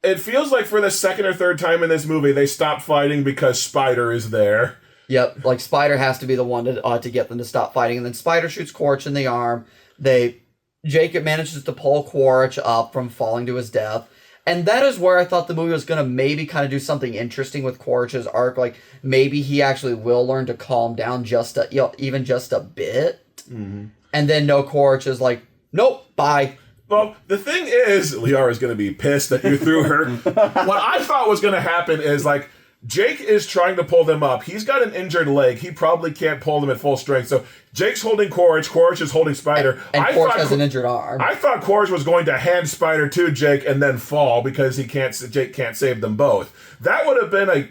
it feels like for the second or third time in this movie, they stopped fighting because Spider is there. Yep, like, Spider has to be the one to get them to stop fighting, and then Spider shoots Quaritch in the arm. Jake manages to pull Quaritch up from falling to his death. And that is where I thought the movie was going to maybe kind of do something interesting with Quaritch's arc. Like, maybe he actually will learn to calm down even just a bit. Mm-hmm. And then Quaritch is like, nope, bye. Well, the thing is, Liara's going to be pissed that you threw her. What I thought was going to happen is, like, Jake is trying to pull them up. He's got an injured leg. He probably can't pull them at full strength. So Jake's holding Quaritch. Quaritch is holding Spider. And Quaritch has an injured arm. I thought Quaritch was going to hand Spider to Jake and then fall because Jake can't save them both. That would have been a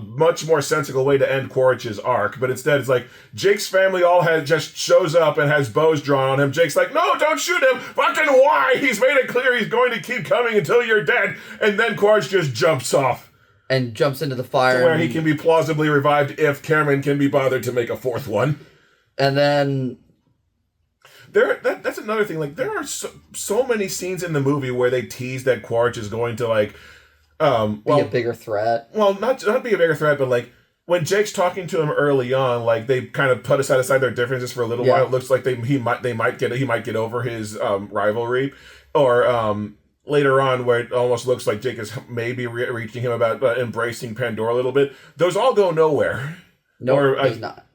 much more sensible way to end Quaritch's arc. But instead, it's like Jake's family just shows up and has bows drawn on him. Jake's like, no, don't shoot him. Fucking why? He's made it clear he's going to keep coming until you're dead. And then Quaritch just jumps off. And jumps into the fire. Where he can be plausibly revived if Cameron can be bothered to make a fourth one. And then... That's another thing. Like, there are so many scenes in the movie where they tease that Quaritch is going to, like... be a bigger threat. Well, not be a bigger threat, but, like, when Jake's talking to him early on, like, they kind of put aside their differences for a little while. It looks like he might get over his rivalry. Or... later on, where it almost looks like Jake is maybe reaching him about embracing Pandora a little bit, those all go nowhere. No, there's not.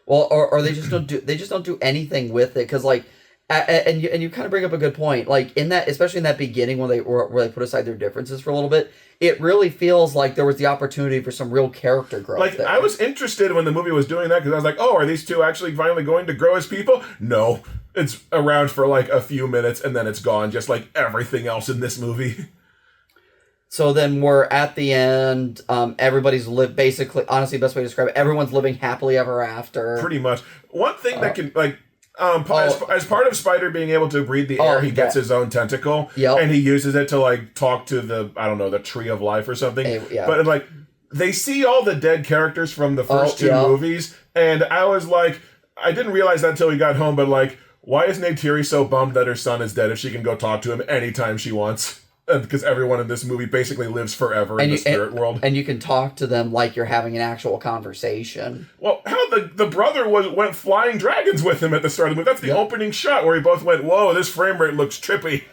Well, or they just don't do anything with it, because, like, and you kind of bring up a good point. Like, in that, especially in that beginning where they put aside their differences for a little bit, it really feels like there was the opportunity for some real character growth. Like, there. I was interested when the movie was doing that, because I was like, oh, are these two actually finally going to grow as people? No. It's around for like a few minutes and then it's gone, just like everything else in this movie. So then we're at the end. Everybody's basically, honestly, best way to describe it, everyone's living happily ever after. Pretty much. One thing that can, like, as part of Spider being able to breathe the air, he gets his own tentacle. Yep. And he uses it to, like, talk to the Tree of Life or something. But, like, they see all the dead characters from the first two movies, and I was like, I didn't realize that until we got home, but, like, why is Neytiri so bummed that her son is dead if she can go talk to him anytime she wants? Because everyone in this movie basically lives forever in the spirit world. And you can talk to them like you're having an actual conversation. Well, how the brother went flying dragons with him at the start of the movie. That's the opening shot where he both went, whoa, this frame rate looks trippy.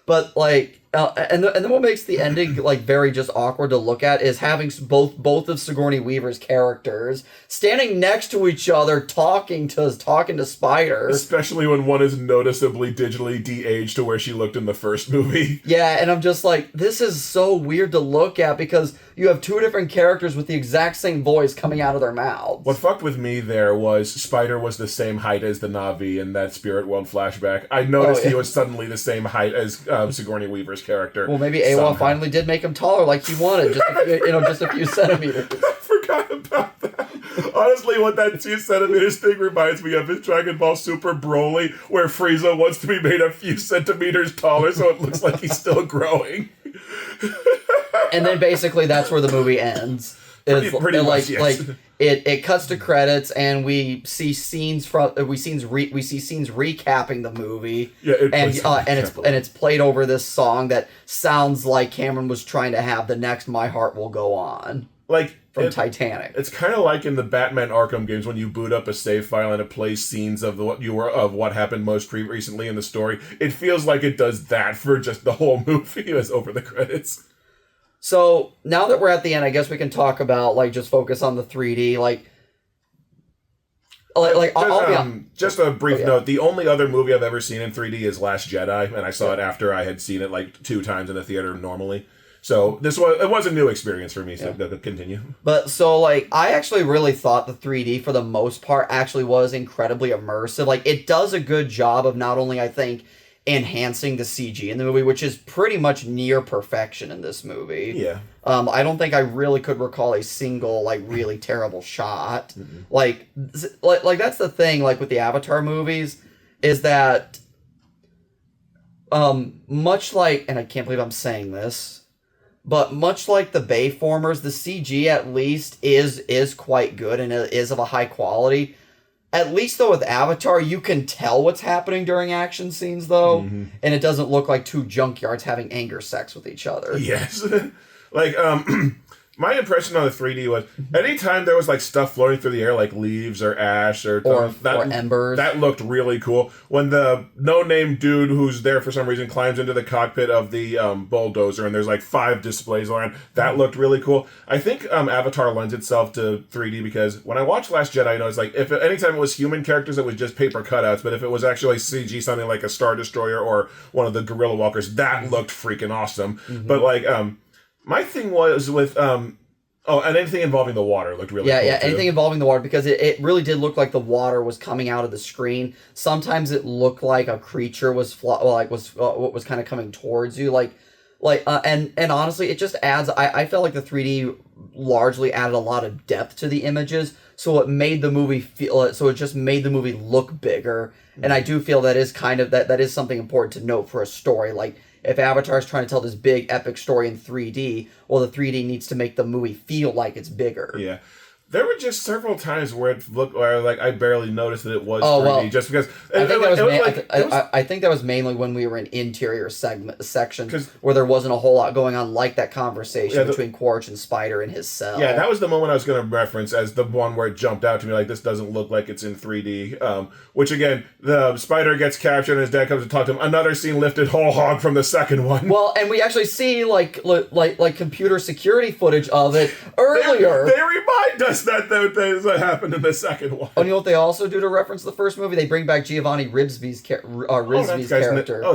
But, like, and then what makes the ending, like, very just awkward to look at is having both of Sigourney Weaver's characters standing next to each other talking to Spider. Especially when one is noticeably digitally de-aged to where she looked in the first movie. Yeah, and I'm just like, this is so weird to look at because you have two different characters with the exact same voice coming out of their mouths. What fucked with me there was Spider was the same height as the Na'vi in that Spirit World flashback. I noticed he was suddenly the same height as Sigourney Weaver's character. Well, maybe Awa finally did make him taller like he wanted, just a few centimeters. I forgot about that. Honestly, what that 2 centimeters thing reminds me of is Dragon Ball Super Broly, where Frieza wants to be made a few centimeters taller so it looks like he's still growing. And then basically that's where the movie ends. Pretty much, yes. Like it cuts to credits and we see scenes recapping the movie. Yeah, and it's played over this song that sounds like Cameron was trying to have the next My Heart Will Go On. Like from Titanic. It's kind of like in the Batman Arkham games when you boot up a save file and it plays scenes of what happened most recently in the story. It feels like it does that for just the whole movie as over the credits. So now that we're at the end, I guess we can talk about, like, just focus on the 3D. Like, I'll be on. Just a brief note. The only other movie I've ever seen in 3D is Last Jedi, and I saw it after I had seen it like 2 times in the theater normally. So it was a new experience for me. So to continue. But so like I actually really thought the 3D for the most part actually was incredibly immersive. Like it does a good job of not only I think enhancing the CG in the movie, which is pretty much near perfection in this movie. Yeah. I don't think I really could recall a single like really terrible shot. Mm-hmm. Like that's the thing like with the Avatar movies is that much like, and I can't believe I'm saying this, but much like the Bayformers, the CG at least is quite good and it is of a high quality. At least though with Avatar, you can tell what's happening during action scenes though, and it doesn't look like 2 junkyards having anger sex with each other. Yes. Like, my impression on the 3D was anytime there was like stuff floating through the air, like leaves or ash or embers, that looked really cool. When the no-name dude who's there for some reason climbs into the cockpit of the bulldozer and there's like 5 displays around, that looked really cool. I think Avatar lends itself to 3D because when I watched Last Jedi, I noticed like if anytime it was human characters, it was just paper cutouts. But if it was actually CG, something like a Star Destroyer or one of the Gorilla Walkers, that looked freaking awesome. But like my thing was with and anything involving the water looked really cool. Yeah, anything involving the water because it really did look like the water was coming out of the screen. Sometimes it looked like a creature was was kind of coming towards you, and honestly, it just adds. I felt like the 3D largely added a lot of depth to the images, so it made the movie feel. So it just made the movie look bigger, and I do feel that is kind of that is something important to note for a story like. If Avatar is trying to tell this big epic story in 3D, well, the 3D needs to make the movie feel like it's bigger. Yeah. There were just several times where it looked like I barely noticed that it was 3D just because. I think that was mainly when we were in interior sections where there wasn't a whole lot going on, like that conversation between Quaritch and Spider in his cell. Yeah, that was the moment I was going to reference as the one where it jumped out to me like this doesn't look like it's in 3D. Which again, the Spider gets captured and his dad comes to talk to him. Another scene lifted whole hog from the second one. Well, and we actually see like computer security footage of it earlier. They remind us that happened in the second one. Oh, you know what they also do to reference the first movie? They bring back Giovanni Ribsby's character.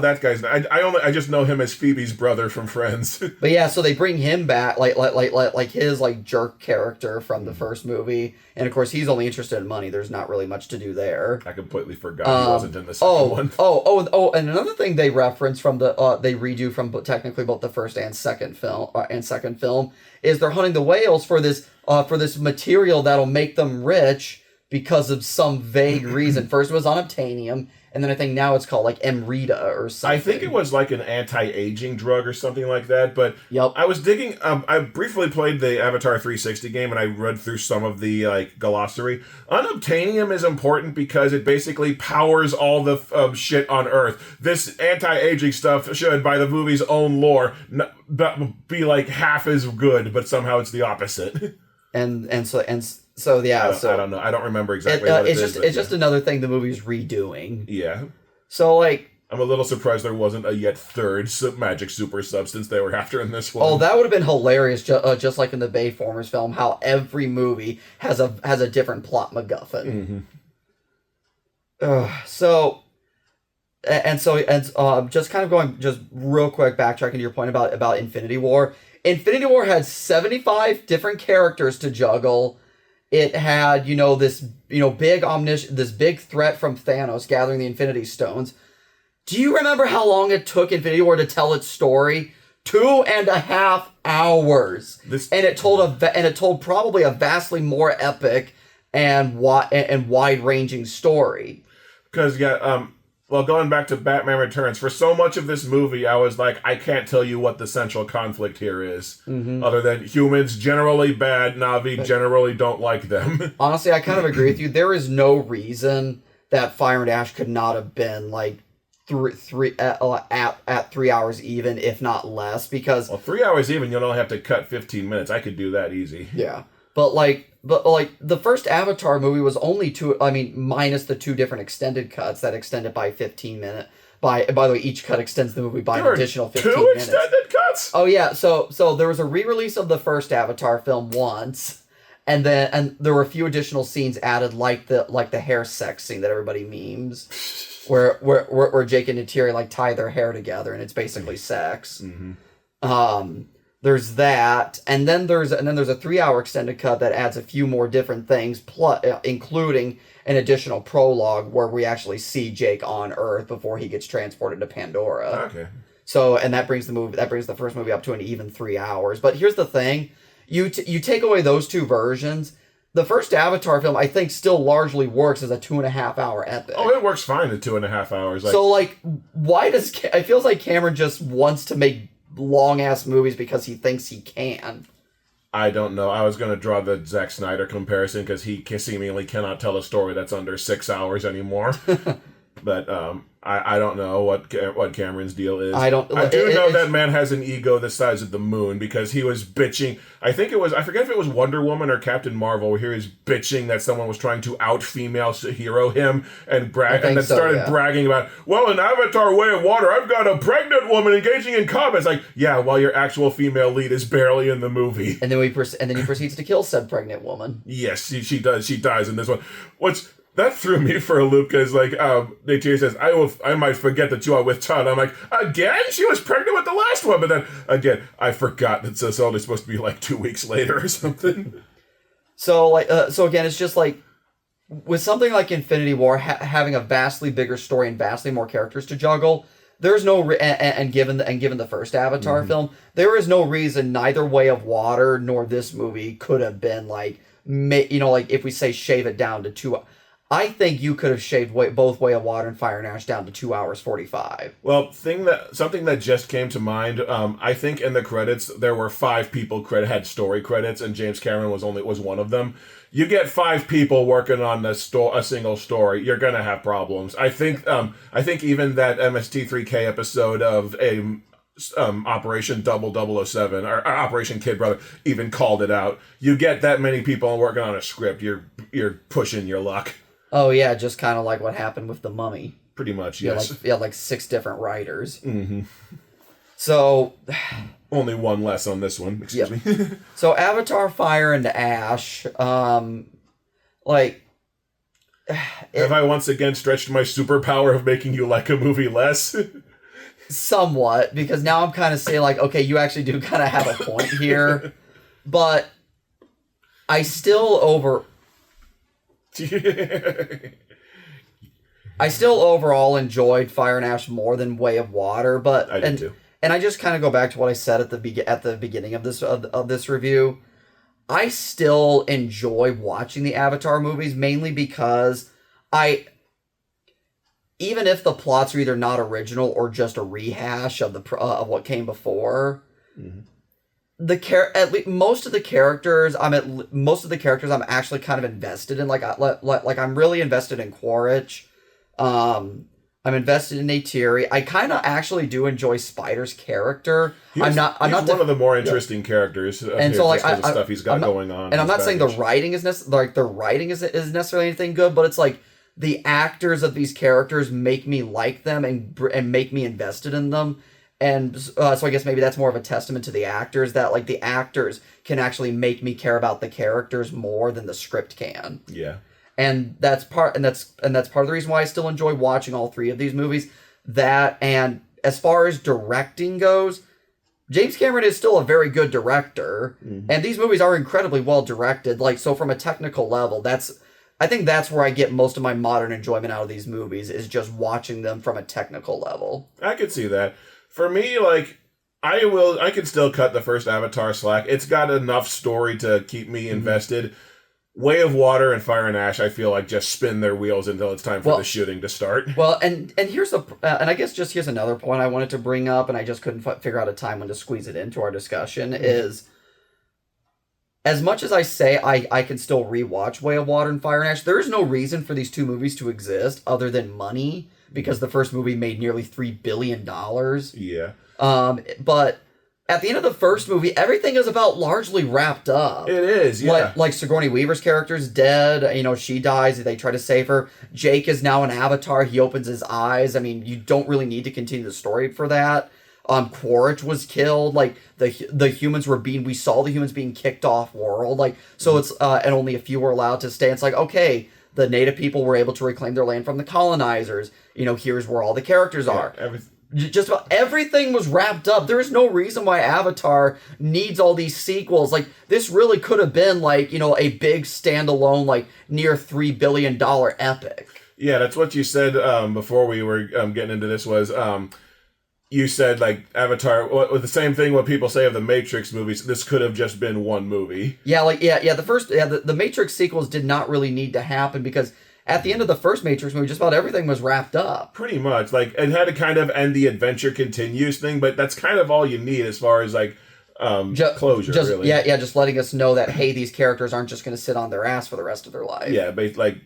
That guy's. I just know him as Phoebe's brother from Friends. But yeah, so they bring him back, like his jerk character from the first movie, and of course he's only interested in money. There's not really much to do there. I completely forgot he wasn't in the second one. And another thing they reference from they redo from technically both the first and second film is they're hunting the whales for this material that'll make them rich because of some vague reason. First it was unobtainium, and then I think now it's called like Emrita or something. I think it was like an anti-aging drug or something like that, but yep. I was digging, I briefly played the Avatar 360 game and I read through some of the glossary. Unobtainium is important because it basically powers all the shit on Earth. This anti-aging stuff should, by the movie's own lore, be like half as good, but somehow it's the opposite. So I don't know. I don't remember exactly what it is. It's just another thing the movie's redoing. Yeah. So I'm a little surprised there wasn't a yet third magic super substance they were after in this one. Oh, that would have been hilarious, just like in the Bayformers film, how every movie has a different plot MacGuffin. Just kind of going just real quick backtracking to your point about Infinity War. Infinity War had 75 different characters to juggle. It had, this big threat from Thanos gathering the Infinity Stones. Do you remember how long it took Infinity War to tell its story? 2.5 hours. And it told probably a vastly more epic and wide-ranging story. Because going back to Batman Returns, for so much of this movie, I was like, I can't tell you what the central conflict here is. Other than humans generally bad, Na'vi generally don't like them. Honestly, I kind of agree with you. There is no reason that Fire and Ash could not have been like at 3 hours even, if not less, because 3 hours even, you'll only have to cut 15 minutes. I could do that easy. Yeah, but the first Avatar movie was only minus the 2 different extended cuts that extended by 15 minutes. By the way, each cut extends the movie by an additional 15 minutes. 2 extended cuts? Oh yeah, so there was a re-release of the first Avatar film once, And there were a few additional scenes added, like the hair sex scene that everybody memes, where Jake and Neytiri like tie their hair together, and it's basically sex. There's that, and then there's a 3-hour extended cut that adds a few more different things, including an additional prologue where we actually see Jake on Earth before he gets transported to Pandora. Okay. So, and that brings the first movie up to an even 3 hours. But here's the thing: you take away those two versions, the first Avatar film I think still largely works as a 2.5 hour epic. Oh, it works fine at 2.5 hours. So, like, why does it feels like Cameron just wants to make long ass movies because he thinks he can? I don't know. I was going to draw the Zack Snyder comparison because he seemingly cannot tell a story that's under 6 hours anymore. But I don't know what Cameron's deal is. I do know that man has an ego the size of the moon because he was bitching. I forget if it was Wonder Woman or Captain Marvel where he was bitching that someone was trying to out female hero him and started bragging about, well, in Avatar Way of Water, I've got a pregnant woman engaging in combat. It's like, yeah, while your actual female lead is barely in the movie. And then he proceeds to kill said pregnant woman. Yes, she does. She dies in this one. That threw me for a loop because, like, Neytiri says, I might forget that you are with child. I'm like, again? She was pregnant with the last one. But then, again, I forgot that it's only supposed to be, like, 2 weeks later or something. So, again, it's just, like, with something like Infinity War, having a vastly bigger story and vastly more characters to juggle, there's no... and given the first Avatar film, there is no reason neither Way of Water nor this movie could have been, like, like, if we say shave it down to 2... I think you could have shaved both Way of Water and Fire and Ash down to 2 hours 45. Well, something that just came to mind. I think in the credits there were 5 people had story credits, and James Cameron was one of them. You get 5 people working on a single story, you're gonna have problems. I think even that MST3K episode of Operation 0007 or Operation Kid Brother even called it out. You get that many people working on a script, you're pushing your luck. Oh, yeah, just kind of like what happened with The Mummy. Pretty much, yes. Like 6 different writers. Mm-hmm. So... Only one less on this one, excuse me. So, Avatar, Fire, and Ash, like... Have I once again stretched my superpower of making you like a movie less? Somewhat, because now I'm kind of saying, like, okay, you actually do kind of have a point here. But I still overall enjoyed Fire and Ash more than Way of Water, but I did too. And I just kind of go back to what I said at the beginning of this review. I still enjoy watching the Avatar movies mainly because even if the plots are either not original or just a rehash of what came before. Mm-hmm. Most of the characters I'm actually kind of invested in. Like I'm really invested in Quaritch. I'm invested in Neytiri. I kind of actually do enjoy Spider's character. He's one of the more interesting characters. And so, like, the stuff he's got going on. And I'm not saying the writing is necessarily anything good, but it's like the actors of these characters make me like them and make me invested in them. And so I guess maybe that's more of a testament to the actors, that like the actors can actually make me care about the characters more than the script can. Yeah. And that's part of the reason why I still enjoy watching all 3 of these movies. That, and as far as directing goes, James Cameron is still a very good director, and these movies are incredibly well directed. Like, so from a technical level, I think that's where I get most of my modern enjoyment out of these movies, is just watching them from a technical level. I could see that. For me, like, I can still cut the first Avatar slack. It's got enough story to keep me invested. Way of Water and Fire and Ash, I feel like, just spin their wheels until it's time for the shooting to start. Well, and here's and I guess here's another point I wanted to bring up, and I just couldn't figure out a time when to squeeze it into our discussion, is as much as I say I can still rewatch Way of Water and Fire and Ash, there is no reason for these 2 movies to exist other than money, because the first movie made nearly $3 billion. Yeah. But at the end of the first movie, everything is about largely wrapped up. It is, yeah. Like Sigourney Weaver's character's dead. She dies. They try to save her. Jake is now an avatar. He opens his eyes. I mean, you don't really need to continue the story for that. Quaritch was killed. Like the humans we saw the humans being kicked off world. Like so it's and only a few were allowed to stay. It's like okay, the native people were able to reclaim their land from the colonizers. Here's where all the characters are. Just about everything was wrapped up. There is no reason why Avatar needs all these sequels. Like this really could have been like a big standalone like near $3 billion epic. Yeah, that's what you said before we were getting into this. Was you said like Avatar with the same thing what people say of the Matrix movies. This could have just been one movie. Yeah, the Matrix sequels did not really need to happen because at the end of the first Matrix movie, just about everything was wrapped up. Pretty much. Like, it had to kind of end the adventure continues thing, but that's kind of all you need as far as, like, closure, really. Yeah, just letting us know that, hey, these characters aren't just going to sit on their ass for the rest of their life. Yeah, but, like,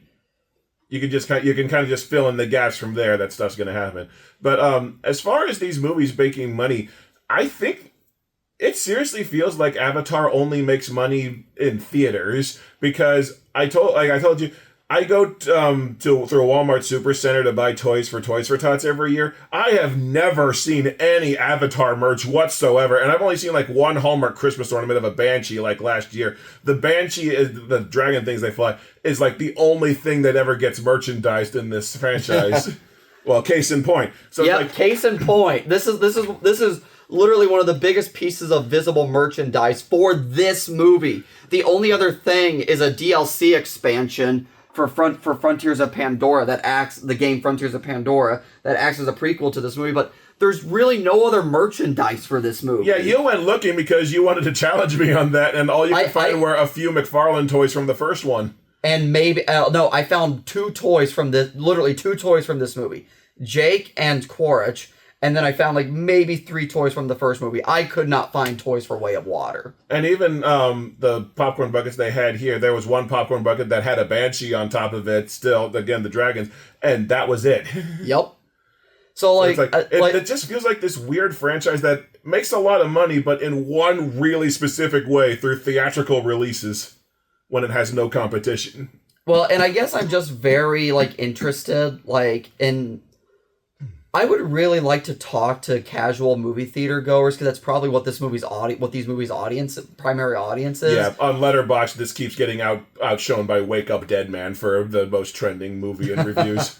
you can kind of just fill in the gaps from there. That stuff's going to happen. But as far as these movies making money, I think it seriously feels like Avatar only makes money in theaters because I told you, I go through a Walmart Supercenter to buy toys for Tots every year. I have never seen any Avatar merch whatsoever, and I've only seen like one Hallmark Christmas ornament of a Banshee like last year. The Banshee is the dragon things they fly is like the only thing that ever gets merchandised in this franchise. Well, case in point. So yeah, case in point. This is literally one of the biggest pieces of visible merchandise for this movie. The only other thing is a DLC expansion for Frontiers of Pandora the game Frontiers of Pandora that acts as a prequel to this movie, but there's really no other merchandise for this movie. Yeah, you went looking because you wanted to challenge me on that, and all you could find were a few McFarlane toys from the first one. And maybe no, I found two toys from this movie, Jake and Quaritch. And then I found like maybe 3 toys from the first movie. I could not find toys for Way of Water. And even the popcorn buckets they had here, there was one popcorn bucket that had a Banshee on top of it, still, again, the dragons, and that was it. Yep. So it just feels like this weird franchise that makes a lot of money, but in one really specific way through theatrical releases when it has no competition. Well, and I guess I'm just very interested in... I would really like to talk to casual movie theater goers because that's probably what these movies' primary audience is. Yeah, on Letterboxd, this keeps getting outshone by Wake Up Dead Man for the most trending movie in reviews.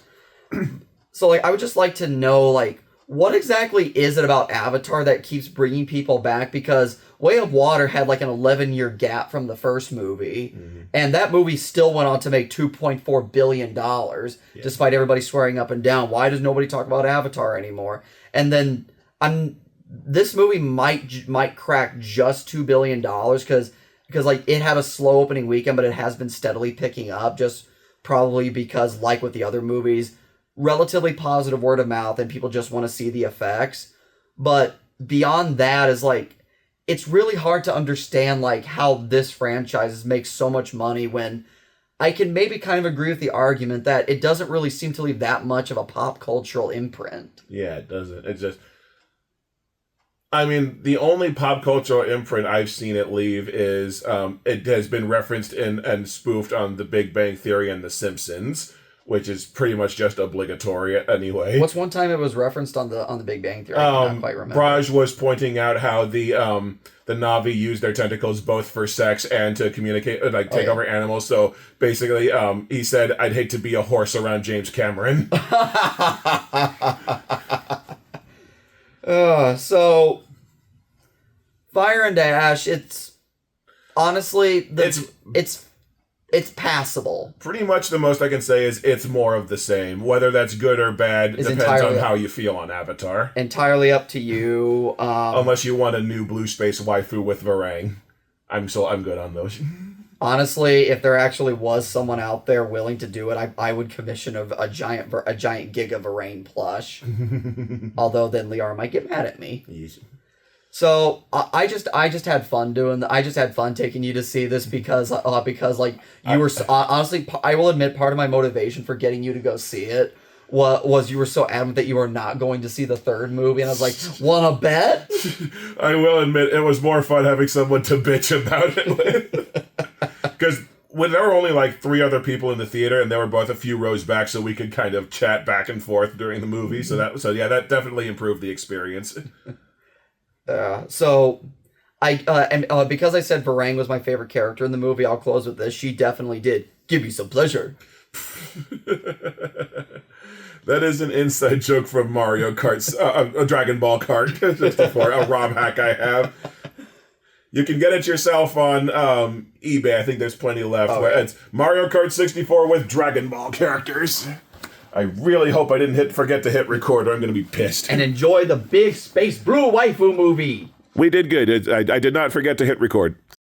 So, I would just like to know, what exactly is it about Avatar that keeps bringing people back? Because Way of Water had, an 11-year gap from the first movie, and that movie still went on to make $2.4 billion, despite everybody swearing up and down. Why does nobody talk about Avatar anymore? And then, this movie might crack just $2 billion, because it had a slow opening weekend, but it has been steadily picking up, just probably because, like with the other movies, relatively positive word of mouth and people just want to see the effects. But beyond that is it's really hard to understand how this franchise makes so much money when I can maybe kind of agree with the argument that it doesn't really seem to leave that much of a pop cultural imprint. Yeah, it doesn't. It's just, I mean, the only pop cultural imprint I've seen it leave is it has been referenced in and spoofed on The Big Bang Theory and The Simpsons, which is pretty much just obligatory anyway. What's one time it was referenced on the Big Bang Theory? I cannot quite remember. Braj was pointing out how the Na'vi use their tentacles both for sex and to communicate, take over animals. So basically, he said, "I'd hate to be a horse around James Cameron." So Fire and Ash, it's honestly it's passable. Pretty much the most I can say is it's more of the same. Whether that's good or bad depends on how you feel on Avatar. Entirely up to you. Unless you want a new blue space waifu with Varang. I'm good on those. Honestly, if there actually was someone out there willing to do it, I would commission a giant Giga Varang plush. Although then Liara might get mad at me. Easy. So I just had fun taking you to see this because you were honestly, I will admit part of my motivation for getting you to go see it was you were so adamant that you were not going to see the third movie, and I was like, wanna bet? I will admit it was more fun having someone to bitch about it with. Because when there were only 3 other people in the theater and they were both a few rows back, so we could kind of chat back and forth during the movie. So that definitely improved the experience. So because I said Varang was my favorite character in the movie, I'll close with this. She definitely did give me some pleasure. That is an inside joke from Mario Kart's a Dragon Ball Kart. Just before a ROM hack I have. You can get it yourself on eBay. I think there's plenty left. It's Mario Kart 64 with Dragon Ball characters. I really hope I didn't forget to hit record, or I'm going to be pissed. And enjoy the big Space Blue Waifu movie. We did good. I did not forget to hit record.